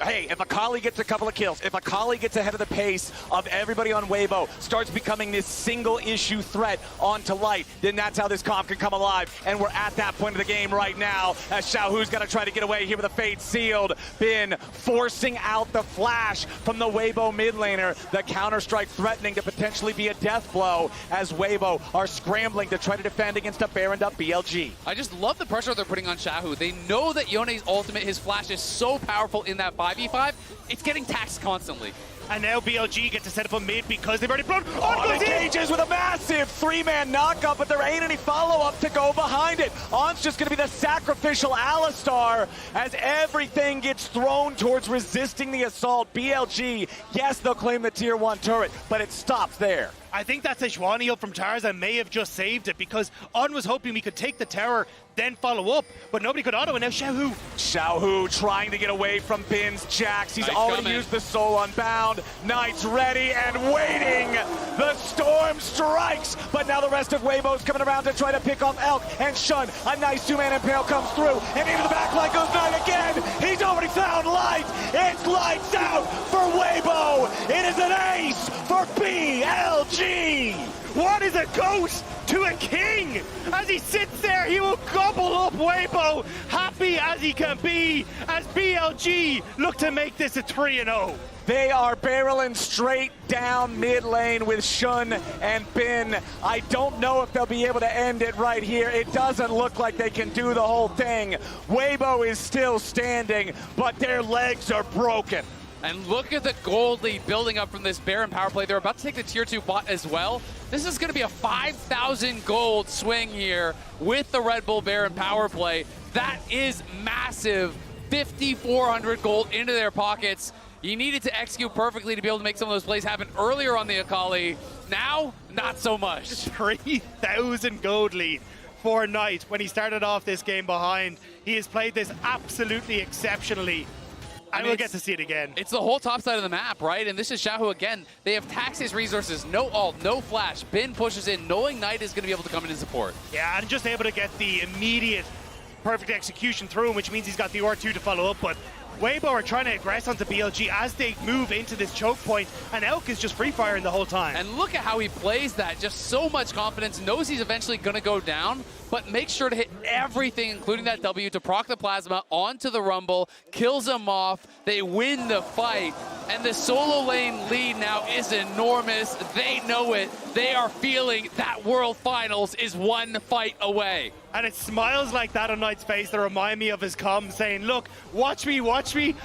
hey, if Akali gets a couple of kills, if Akali gets ahead of the pace of everybody on Weibo, starts becoming this single issue threat onto Light, then that's how this comp can come alive. And we're at that point of the game right now as Xiaohu's gonna try to get away here with a fate sealed. Bin forcing out the flash from the Weibo mid laner. The counter-strike threatening to potentially be a death blow as Weibo are scrambling to try to defend against a Baroned up BLG. I just love the pressure they're putting on Xiaohu. They know that Yone's ultimate, his flash is so powerful in that 5v5, it's getting taxed constantly. And now BLG get to set up a mid because they've already blown. On engages with a massive 3-man knockup, but there ain't any follow-up to go behind it. On's just gonna be the sacrificial Alistar as everything gets thrown towards resisting the assault. BLG, yes, they'll claim the tier 1 turret, but it stops there. I think that Sejuani up from Tarzan may have just saved it because On was hoping we could take the tower, then follow up, but nobody could auto, and now Xiaohu trying to get away from Bin's Jax. He's already used the Soul Unbound. Knight's ready and waiting. The storm strikes, but now the rest of Weibo's coming around to try to pick off Elk and Shun. A nice 2-man impale comes through, and into the back line goes Knight again. He's already found Light. It's lights out for Weibo. It is an ace for BLG. What is a ghost to a king? As he sits there, he will gobble up Weibo, happy as he can be, as BLG look to make this a 3-0. They are barreling straight down mid lane with Shun and Bin. I don't know if they'll be able to end it right here. It doesn't look like they can do the whole thing. Weibo is still standing, but their legs are broken. And look at the gold lead building up from this Baron power play. They're about to take the tier 2 bot as well. This is going to be a 5,000 gold swing here with the Red Bull Baron power play. That is massive. 5,400 gold into their pockets. You needed to execute perfectly to be able to make some of those plays happen earlier on the Akali. Now, not so much. 3,000 gold lead for Knight when he started off this game behind. He has played this absolutely exceptionally. I will get to see it again. It's the whole top side of the map, right? And this is Xiaohu again. They have taxed his resources. No ult, no flash. Bin pushes in, knowing Knight is going to be able to come in and support. Yeah, and just able to get the immediate perfect execution through him, which means he's got the R2 to follow up. But Weibo are trying to aggress onto BLG as they move into this choke point, and Elk is just free firing the whole time. And look at how he plays that. Just so much confidence. Knows he's eventually going to go down, but makes sure to hit everything, including that W, to proc the Plasma onto the Rumble, kills him off. They win the fight, and the solo lane lead now is enormous. They know it. They are feeling that World Finals is one fight away. And it's smiles like that on Knight's face that remind me of his comm saying, look, watch me,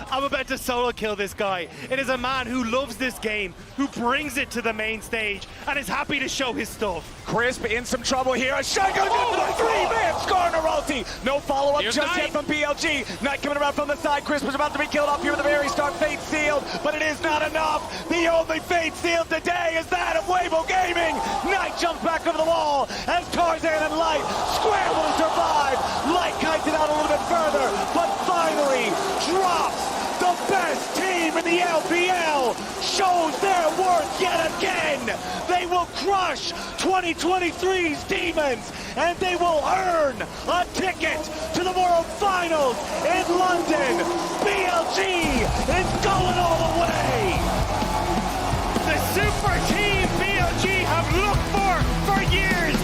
I'm about to solo kill this guy. It is a man who loves this game, who brings it to the main stage, and is happy to show his stuff. Crisp in some trouble here. A shotgun for the three-man Skarner ulti. No follow-up Here's just Knight. yet from BLG. Knight coming around from the side. Crisp is about to be killed off here with the very start. Fate sealed, but it is not enough. The only fate sealed today is that of Weibo Gaming. Knight jumps back over the wall as Tarzan and Light scramble to survive. Light kites it out a little bit further, but finally drops. The best team in the LPL shows their worth yet again. They will crush 2023's Demons, and they will earn a ticket to the World Finals in London. BLG is going all the way. The super team BLG have looked for years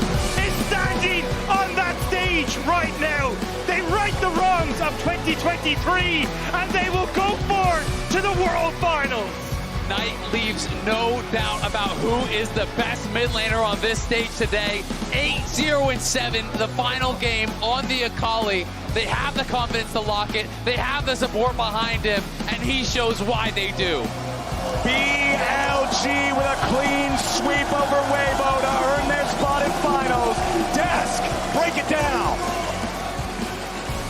is standing on that stage right now. They right the wrongs of 2023, and they will go forward to the World Finals. Knight leaves no doubt about who is the best mid laner on this stage today. 8-0-7, the final game on the Akali. They have the confidence to lock it. They have the support behind him, and he shows why they do. BLG with a clean sweep over Weibo to earn their spot in finals. Desk, break it down.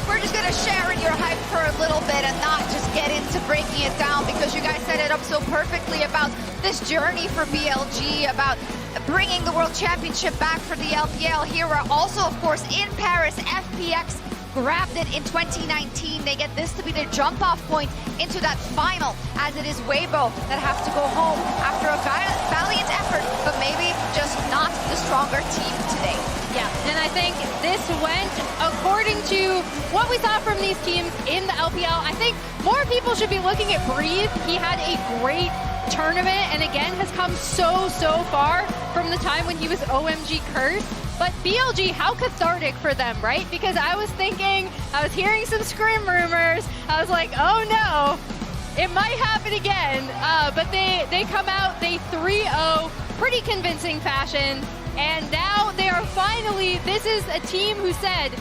We're just gonna share in your hype for a little bit and not just get into breaking it down, because you guys set it up so perfectly about this journey for BLG, about bringing the World Championship back for the LPL. Here we're also, of course, in Paris. FPX grabbed it in 2019. They get this to be their jump-off point into that final, as it is Weibo that have to go home after a valiant effort, but maybe just not the stronger team today. Yeah, and I think this went according to what we saw from these teams in the LPL. I think more people should be looking at Breathe. He had a great tournament, and again has come so far from the time when he was OMG cursed. But BLG, how cathartic for them, right? Because I was hearing some scrim rumors. I was like, oh no, it might happen again. But they come out, they 3-0, pretty convincing fashion. And now they are finally, this is a team who said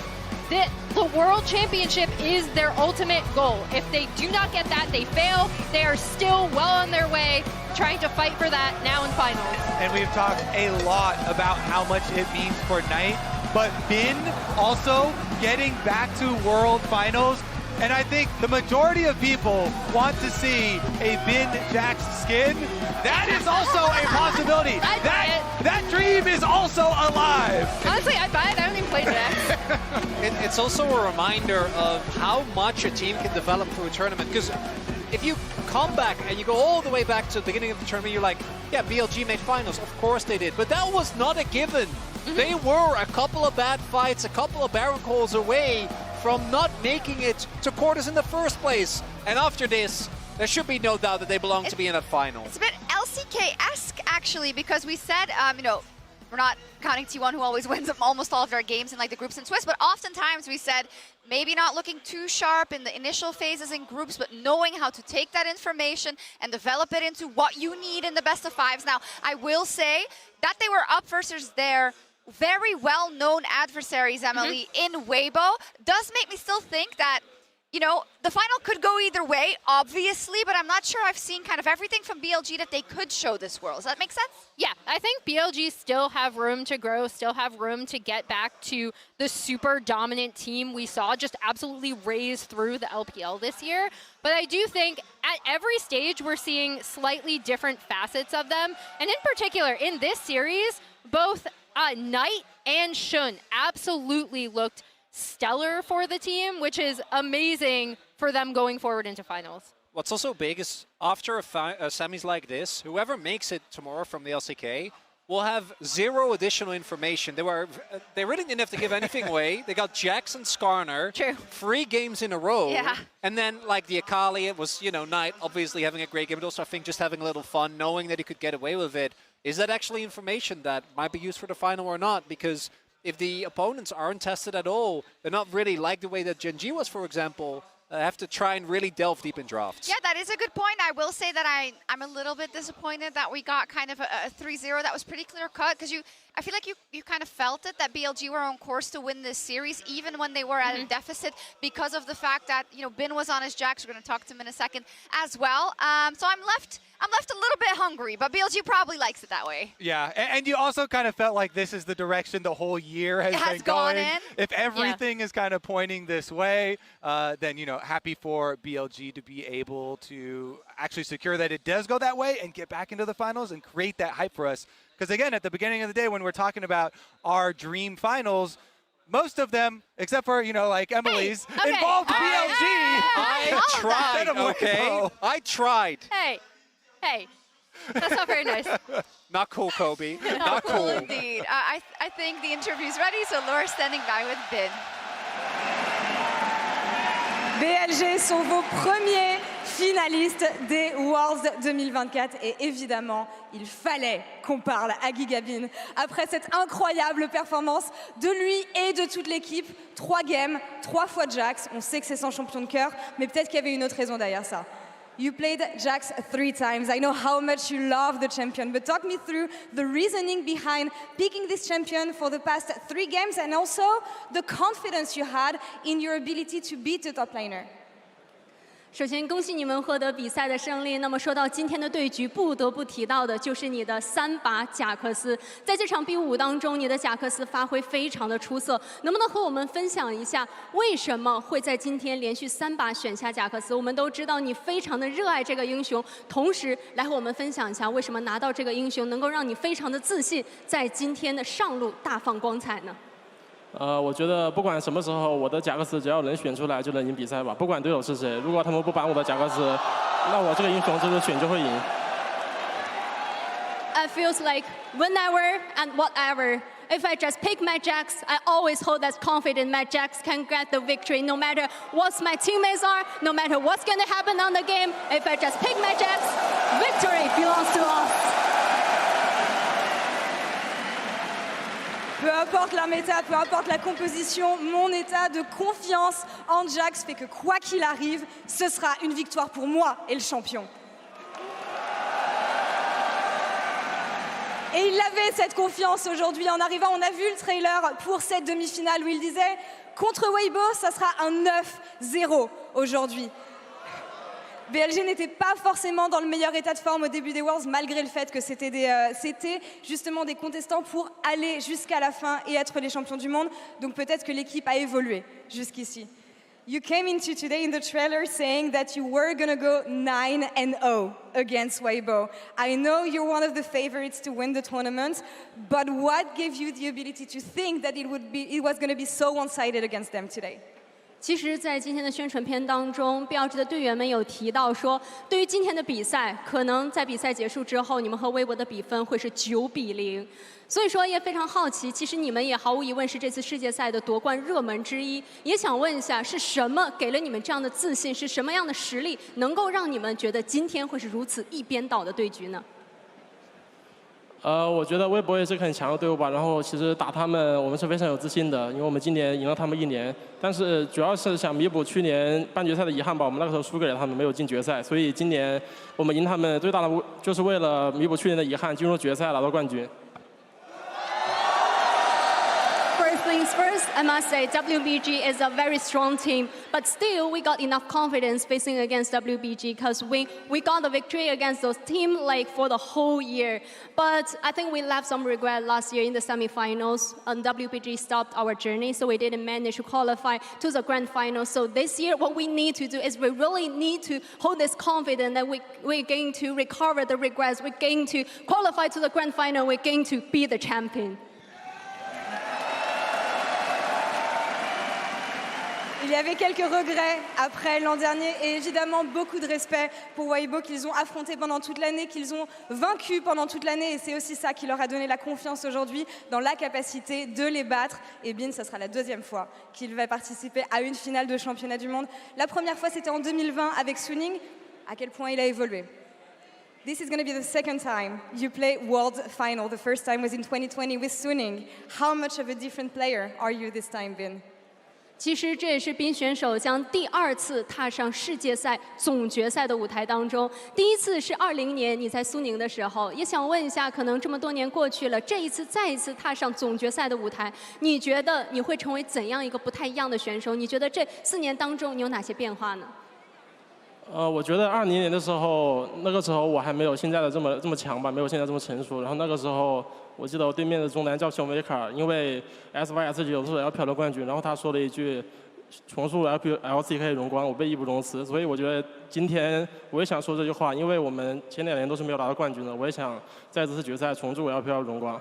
that the World Championship is their ultimate goal. If they do not get that, they fail. They are still well on their way, trying to fight for that now in finals. And we've talked a lot about how much it means for Knight, but Bin also getting back to World Finals. And I think the majority of people want to see a Bin Jax skin. That is also a possibility. That dream is also alive. Honestly, I'd buy it. I don't even play Jax. It's also a reminder of how much a team can develop through a tournament. Because if you come back and you go all the way back to the beginning of the tournament, you're like, yeah, BLG made finals. Of course they did. But that was not a given. They were a couple of bad fights, a couple of Baron calls away from not making it to quarters in the first place. And after this, there should be no doubt that they belong to be in that final. It's a bit LCK-esque, actually, because we said, you know, we're not counting T1, who always wins almost all of their games in like the groups in Swiss, but oftentimes we said maybe not looking too sharp in the initial phases in groups, but knowing how to take that information and develop it into what you need in the best of fives. Now, I will say that they were up versus their very well-known adversaries, Emily, in Weibo, does make me still think that, you know, the final could go either way, obviously, but I'm not sure I've seen kind of everything from BLG that they could show this world. Does that make sense? Yeah, I think BLG still have room to grow, still have room to get back to the super dominant team we saw just absolutely raise through the LPL this year. But I do think at every stage we're seeing slightly different facets of them. And in particular, in this series, both Knight and Shun absolutely looked stellar for the team, which is amazing for them going forward into finals. What's also big is after a semis like this, whoever makes it tomorrow from the LCK will have zero additional information. They really didn't have to give anything away. They got Jax and Skarner, 3 games in a row. Yeah. And then like the Akali, it was, you know, Knight obviously having a great game, but also I think just having a little fun, knowing that he could get away with it. Is that actually information that might be used for the final or not? Because if the opponents aren't tested at all, they're not really like the way that Gen G was, for example, have to try and really delve deep in drafts. Yeah, that is a good point. I will say that I'm a little bit disappointed that we got kind of a 3-0 that was pretty clear cut, because I feel like you kind of felt it, that BLG were on course to win this series even when they were at a deficit, because of the fact that, you know, Bin was on his Jax. We're going to talk to him in a second as well. So I'm left a little bit hungry, but BLG probably likes it that way. Yeah, and you also kind of felt like this is the direction the whole year has been gone going. in. If everything is kind of pointing this way, then, you know, happy for BLG to be able to actually secure that it does go that way and get back into the finals and create that hype for us. Because again, at the beginning of the day, when we're talking about our dream finals, most of them, except for, you know, like Emily's, involved BLG. I tried, okay? I tried. Hey, that's not very nice. Not cool, Kobe. Not cool. Indeed. I think the interview's ready, so Laura's standing by with Bin. BLG sont vos premiers finalistes des Worlds 2024 et évidemment, il fallait qu'on parle à Gigabin après cette incroyable performance de lui et de toute l'équipe. 3 games, 3 fois Jax. On sait que c'est son champion de cœur, mais peut-être qu'il y avait une autre raison derrière ça. You played Jax 3 times. I know how much you love the champion, but talk me through the reasoning behind picking this champion for the past 3 games and also the confidence you had in your ability to beat the top laner. 首先，恭喜你们获得比赛的胜利。那么说到今天的对局，不得不提到的就是你的3把贾克斯。在这场B5当中，你的贾克斯发挥非常的出色。能不能和我们分享一下，为什么会在今天连续3把选下贾克斯？我们都知道你非常的热爱这个英雄，同时来和我们分享一下，为什么拿到这个英雄能够让你非常的自信，在今天的上路大放光彩呢？ 我觉得不管什么时候，我的贾克斯只要能选出来就能赢比赛吧，不管对手是谁。如果他们不ban我的贾克斯，那我这个英雄就是选就会赢。It feels like whenever and whatever. If I just pick my Jax, I always hold that confident my Jax can get the victory no matter what my teammates are, no matter what's going to happen on the game. If I just pick my Jax, victory belongs to us. Peu importe la méta, peu importe la composition, mon état de confiance en Jax fait que quoi qu'il arrive, ce sera une victoire pour moi et le champion. Et il avait cette confiance aujourd'hui. En arrivant, on a vu le trailer pour cette demi-finale où il disait « Contre Weibo, ça sera un 9-0 aujourd'hui ». BLG n'était pas forcément dans le meilleur état de forme au début des Worlds, malgré le fait que c'était justement des contestants pour aller jusqu'à la fin et être les champions du monde. Donc peut-être que l'équipe a évolué jusqu'ici. You came into today in the trailer saying that you were going to go 9-0 against Weibo. I know you're one of the favorites to win the tournament, but what gave you the ability to think that it was going to be so one-sided against them today? 其实，在今天的宣传片当中，BLG的队员们有提到说，对于今天的比赛，可能在比赛结束之后，你们和微博的比分会是9-0。所以说，也非常好奇，其实你们也毫无疑问是这次世界赛的夺冠热门之一。也想问一下，是什么给了你们这样的自信？是什么样的实力能够让你们觉得今天会是如此一边倒的对局呢？ 我觉得微博也是个很强的队伍吧。然后其实打他们，我们是非常有自信的，因为我们今年赢了他们1年。但是主要是想弥补去年半决赛的遗憾吧，我们那个时候输给了他们，没有进决赛。所以今年我们赢他们最大的就是为了弥补去年的遗憾，进入决赛拿到冠军。 First things first, I must say WBG is a very strong team, but still we got enough confidence facing against WBG because we got the victory against those teams like for the whole year. But I think we left some regret last year in the semifinals. WBG stopped our journey, so we didn't manage to qualify to the grand final. So this year, what we need to do is we really need to hold this confidence that we're going to recover the regrets. We're going to qualify to the grand final. We're going to be the champion. Il y avait quelques regrets après l'an dernier et évidemment beaucoup de respect pour Weibo qu'ils ont affronté pendant toute l'année, qu'ils ont vaincu pendant toute l'année et c'est aussi ça qui leur a donné la confiance aujourd'hui dans la capacité de les battre. Et Bin, ça sera la deuxième fois qu'il va participer à une finale de championnat du monde. La première fois c'était en 2020 avec Suning. À quel point il a évolué. This is going to be the second time you play World Final. The first time was in 2020 with Suning. How much of a different player are you this time, Bin? 其实这也是冰选手将第2次踏上世界赛总决赛的舞台当中。第一次是20年你在苏宁的时候，也想问一下，可能这么多年过去了，这一次再一次踏上总决赛的舞台，你觉得你会成为怎样一个不太一样的选手？你觉得这4年当中你有哪些变化呢？我觉得20年的时候，那个时候我还没有现在的这么强吧，没有现在这么成熟。然后那个时候，我记得我对面的中男叫小梅卡，因为 SYS9是 LPL 的冠军，然后他说了一句重塑 LCK 荣光，我被义不容辞。所以我觉得今天我也想说这句话，因为我们前2年都是没有拿到冠军的，我也想在这次决赛重铸 LPL 荣光。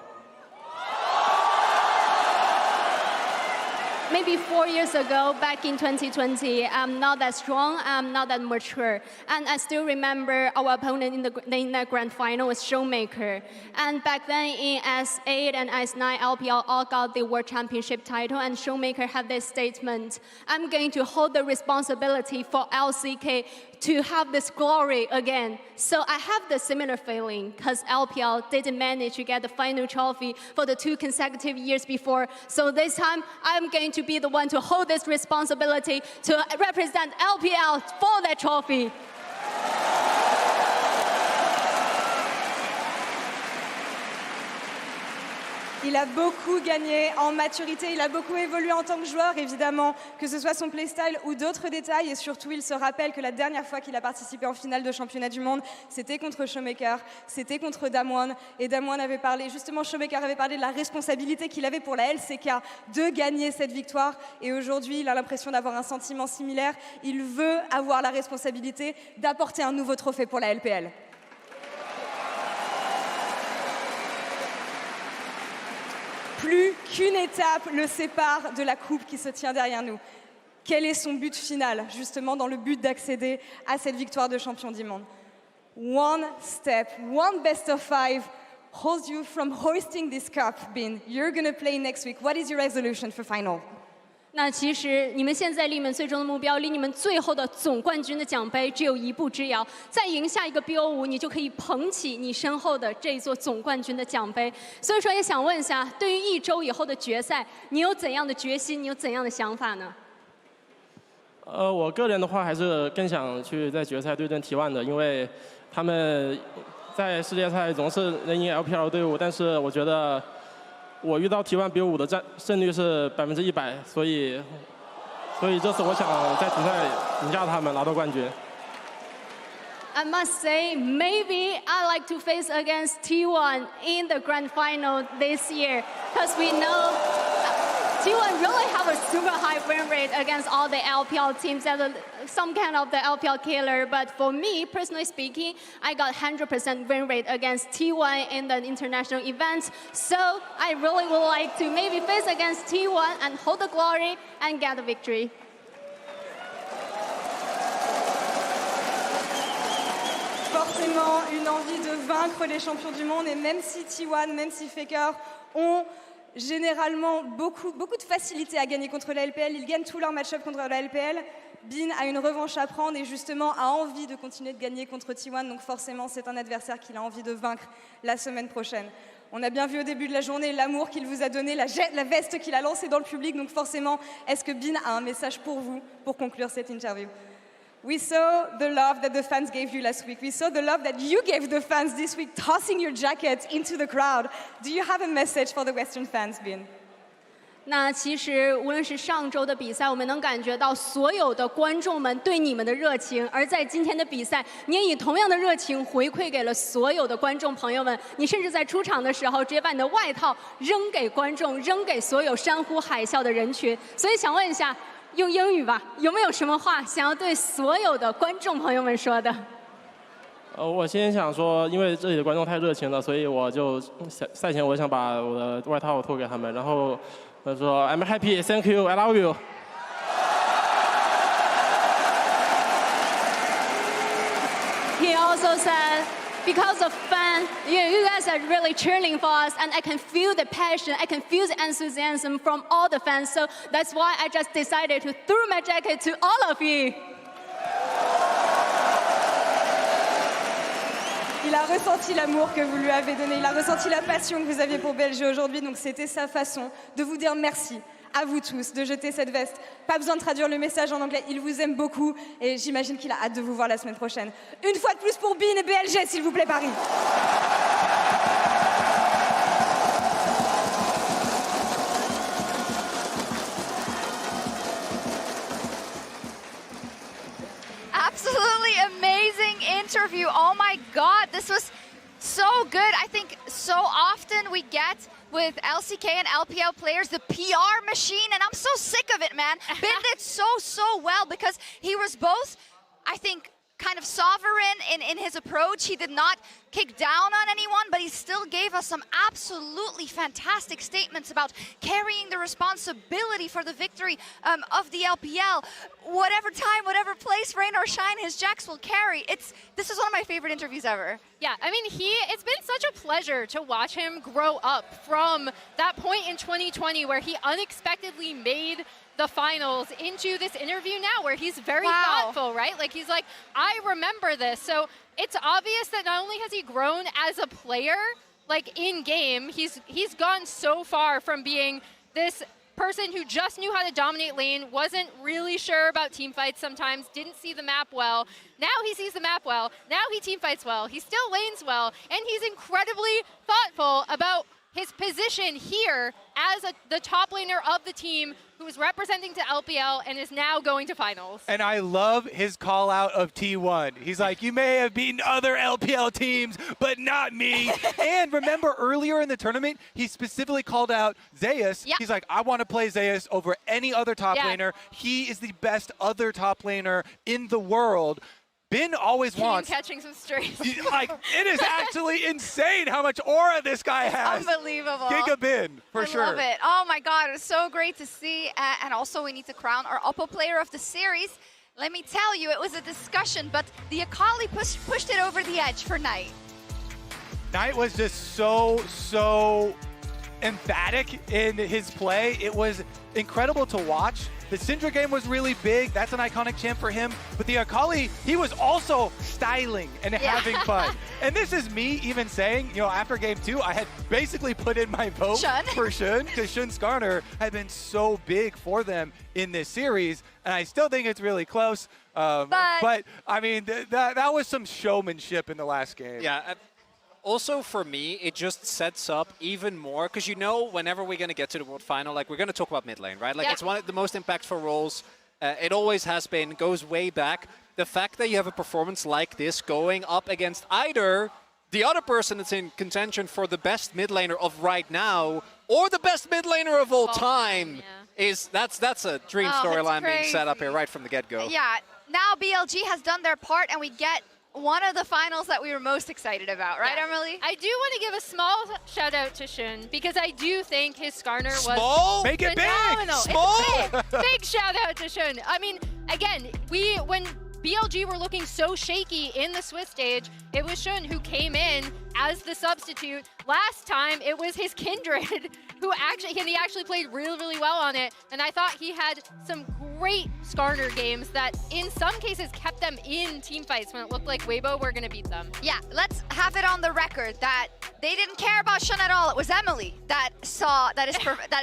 Maybe 4 years ago, back in 2020, I'm not that strong, I'm not that mature. And I still remember our opponent in the grand final was Showmaker. And back then in S8 and S9, LPL all got the World Championship title, and Showmaker had this statement, I'm going to hold the responsibility for LCK to have this glory again. So I have the similar feeling because LPL didn't manage to get the final trophy for the 2 consecutive years before. So this time I'm going to be the one to hold this responsibility to represent LPL for that trophy. Il a beaucoup gagné en maturité, il a beaucoup évolué en tant que joueur, évidemment, que ce soit son playstyle ou d'autres détails. Et surtout, il se rappelle que la dernière fois qu'il a participé en finale de championnat du monde, c'était contre Showmaker, c'était contre Damwon. Et Damwon avait parlé, justement, Showmaker avait parlé de la responsabilité qu'il avait pour la LCK de gagner cette victoire. Et aujourd'hui, il a l'impression d'avoir un sentiment similaire. Il veut avoir la responsabilité d'apporter un nouveau trophée pour la LPL. Plus qu'une étape le sépare de la coupe qui se tient derrière nous. Quel est son but final, justement, dans le but d'accéder à cette victoire de champion du monde? One step, one best of 5 holds you from hoisting this cup, Bin. You're going to play next week. What is your resolution for final? 那其实你们现在离你们最终的目标，离你们最后的总冠军的奖杯只有1步之遥。再赢下一个 BO5，你就可以捧起你身后的这座总冠军的奖杯。所以说，也想问一下，对于1周以后的决赛，你有怎样的决心？你有怎样的想法呢？我个人的话，还是更想去在决赛对阵 T1 的，因为他们在世界赛总是能赢 LPL 队伍，但是我觉得。我遇到T1 BO5的胜率是100%，所以这次我想在决赛赢下他们，拿到冠军。I must say, maybe I like to face against T1 in the grand final this year, because we know T1 really have a super high win rate against all the LPL teams that some kind of the LPL killer. But for me, personally speaking, I got 100% win rate against T1 in the international events. So I really would like to maybe face against T1 and hold the glory and get the victory. Forcément, une envie de vaincre les champions du monde. Et même si T1, même si Faker ont généralement beaucoup de facilité à gagner contre la LPL, ils gagnent tous leurs match-up contre la LPL. Bin a une revanche à prendre et justement a envie de continuer de gagner contre T1. Donc forcément, c'est un adversaire qu'il a envie de vaincre la semaine prochaine. On a bien vu au début de la journée l'amour qu'il vous a donné, la veste qu'il a lancée dans le public. Donc forcément, est-ce que Bin a un message pour vous pour conclure cette interview? We saw the love that the fans gave you last week. We saw the love that you gave the fans this week, tossing your jacket into the crowd. Do you have a message for the Western fans, Bin? 那其实无论是上周的比赛，我们能感觉到所有的观众们对你们的热情，而在今天的比赛，你也以同样的热情回馈给了所有的观众朋友们。你甚至在出场的时候，直接把你的外套扔给观众，扔给所有山呼海啸的人群。所以想问一下。用英语吧，有没有什么话想要对所有的观众朋友们说的？我先想说，因为这里的观众太热情了，所以我就赛前我想把我的外套托给他们，然后我说 I'm happy, thank you, I love you。he also said, because of fun, you guys are really cheering for us, and I can feel the passion, I can feel the enthusiasm from all the fans. So that's why I just decided to throw my jacket to all of you. Il a ressenti l'amour que vous lui avez donné, il a ressenti la passion que vous aviez pour BLG aujourd'hui, donc c'était sa façon de vous dire merci à vous tous de jeter cette veste. Pas besoin de traduire le message en anglais, il vous aime beaucoup et j'imagine qu'il a hâte de vous voir la semaine prochaine. Une fois de plus pour Bin et BLG, s'il vous plaît, Paris. Absolutely amazing interview. Oh my God, this was so good. I think so often we get with LCK and LPL players the PR machine, and I'm so sick of it, man. Bin did so well because he was both, I think, kind of sovereign in his approach. He did not kick down on anyone, but he still gave us some absolutely fantastic statements about carrying the responsibility for the victory of the LPL. Whatever time, whatever place, rain or shine, his Jax will carry. This is one of my favorite interviews ever. Yeah, I mean, it's been such a pleasure to watch him grow up from that point in 2020 where he unexpectedly made the finals into this interview now where he's very thoughtful, right? Like, he's like, I remember this. So it's obvious that not only has he grown as a player, like in game, he's gone so far from being this person who just knew how to dominate lane, wasn't really sure about team fights sometimes, didn't see the map well. Now he sees the map well, now he team fights well, he still lanes well, and he's incredibly thoughtful about his position here as the top laner of the team who is representing to LPL and is now going to finals. And I love his call out of T1. He's like, you may have beaten other LPL teams, but not me. And remember earlier in the tournament, he specifically called out Zeus. Yeah. He's like, I want to play Zeus over any other top laner. He is the best other top laner in the world. Bin always wants. Catching some strays. Like, it is actually insane how much aura this guy has. Unbelievable. Giga Bin, for sure. I love it. Oh my God, it was so great to see. And also we need to crown our Oppo player of the series. Let me tell you, it was a discussion, but the Akali pushed it over the edge for Knight. Knight was just so emphatic in his play. It was incredible to watch. The Syndra game was really big. That's an iconic champ for him. But the Akali, he was also styling and having fun. And this is me even saying, you know, after game 2, I had basically put in my vote for Shun, because Shun Skarner had been so big for them in this series. And I still think it's really close. But I mean, that was some showmanship in the last game. Yeah. Also, for me, it just sets up even more, because you know, whenever we're going to get to the World Final, like, we're going to talk about mid lane, right? Like, it's one of the most impactful roles. It always has been, goes way back. The fact that you have a performance like this going up against either the other person that's in contention for the best mid laner of right now, or the best mid laner of all time, that's a dream storyline being set up here right from the get-go. Yeah, now BLG has done their part, and we get one of the finals that we were most excited about, right, Emily? I do want to give a small shout out to Shun because I do think his Skarner was small. Make it big. Small. Big shout out to Shun. I mean, again, when BLG were looking so shaky in the Swiss stage, it was Shun who came in as the substitute. Last time, it was his Kindred who actually played really, really well on it. And I thought he had some great Skarner games that in some cases kept them in team fights when it looked like Weibo were going to beat them. Yeah, let's have it on the record that they didn't care about Shun at all. It was Emily that saw that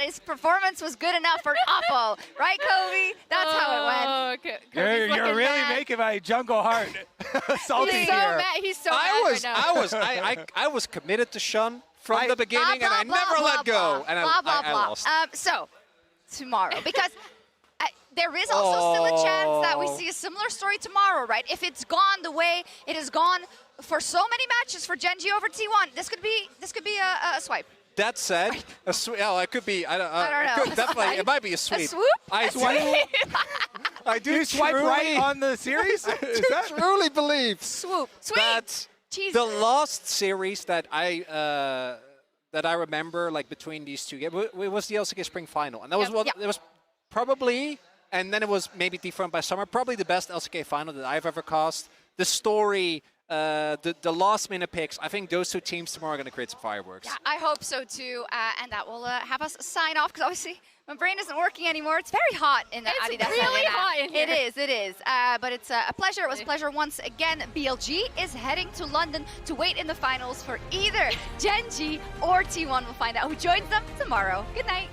his performance was good enough for Oppo. Right, Kobe? That's how it went. Okay. You're really making my jungle heart salty He's here. so mad. He's so mad right now. I was committed to Shun from the beginning, and I never let go. And I lost. So, tomorrow, because there is also still a chance that we see a similar story tomorrow, right? If it's gone the way it has gone for so many matches for Gen G over T1, this could be a swipe. That said, a sweep. Oh, it could be. I don't know. It could definitely. It might be a sweep. A swoop? I do swipe right on the series. Is that truly believe swoop? Sweep. That's Jesus. the last series that I remember, like between these two games. It was the LCK Spring Final, and that was it was probably. And then it was maybe dethroned by Summer. Probably the best LCK final that I've ever cast. The story the last minute picks, I think those two teams tomorrow are going to create some fireworks. Yeah, I hope so too, and that will have us sign off, because obviously my brain isn't working anymore. It's very hot in the Adidas It's really Arena. hot in here. It is. But it's a pleasure. It was a pleasure once again. BLG is heading to London to wait in the finals for either Gen G or T1. We'll find out who joins them tomorrow. Good night.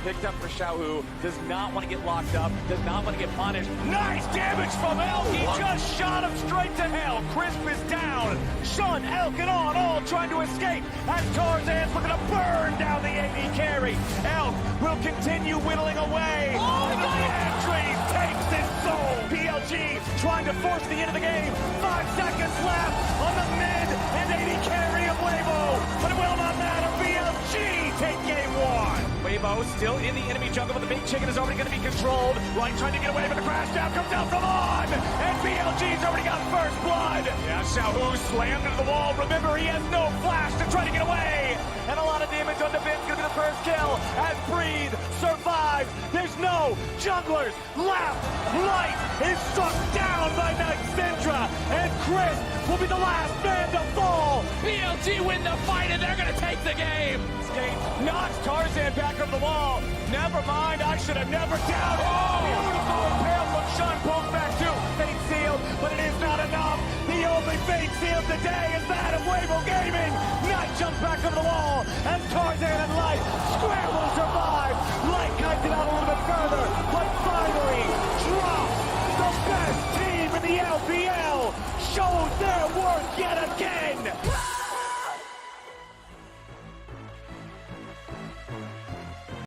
Picked up for Xiaohu, does not want to get locked up, does not want to get punished. Nice damage from Elk. He just shot him straight to hell. Crisp is down. Sun, Elk, and On all trying to escape as Tarzan's looking to burn down the AD carry. Elk will continue whittling away. Oh, and the entry takes his soul. BLG trying to force the end of the game. 5 seconds left on the mid and AD carry of Weibo. But it will not matter. BLG take game 1. Weibo still in the enemy jungle, but the big chicken is already going to be controlled. Light trying to get away, but the crash down comes out from On. And BLG's already got first blood. Yeah, Xiaohu slammed into the wall. Remember, he has no flash to try to get away. And a lot of damage on the Vin's going to be the first kill. As Breathe survives. There's no junglers left. Light is struck down by Night Syndra. And Chris will be the last man to fall. BLG win the fight, and they're going to take the game. Skate knocks Tarzan back from the wall. Never mind, I should have never doubted. Oh, beautiful impale from Shun pulls back too. Fate sealed, but it is not enough. The only fate sealed today is that of Weibo Gaming. Knight jumps back over the wall, and Tarzan and Light scramble to survive. Light kites it out a little bit further, but finally drops the best team in the LPL. Shows their worth yet again.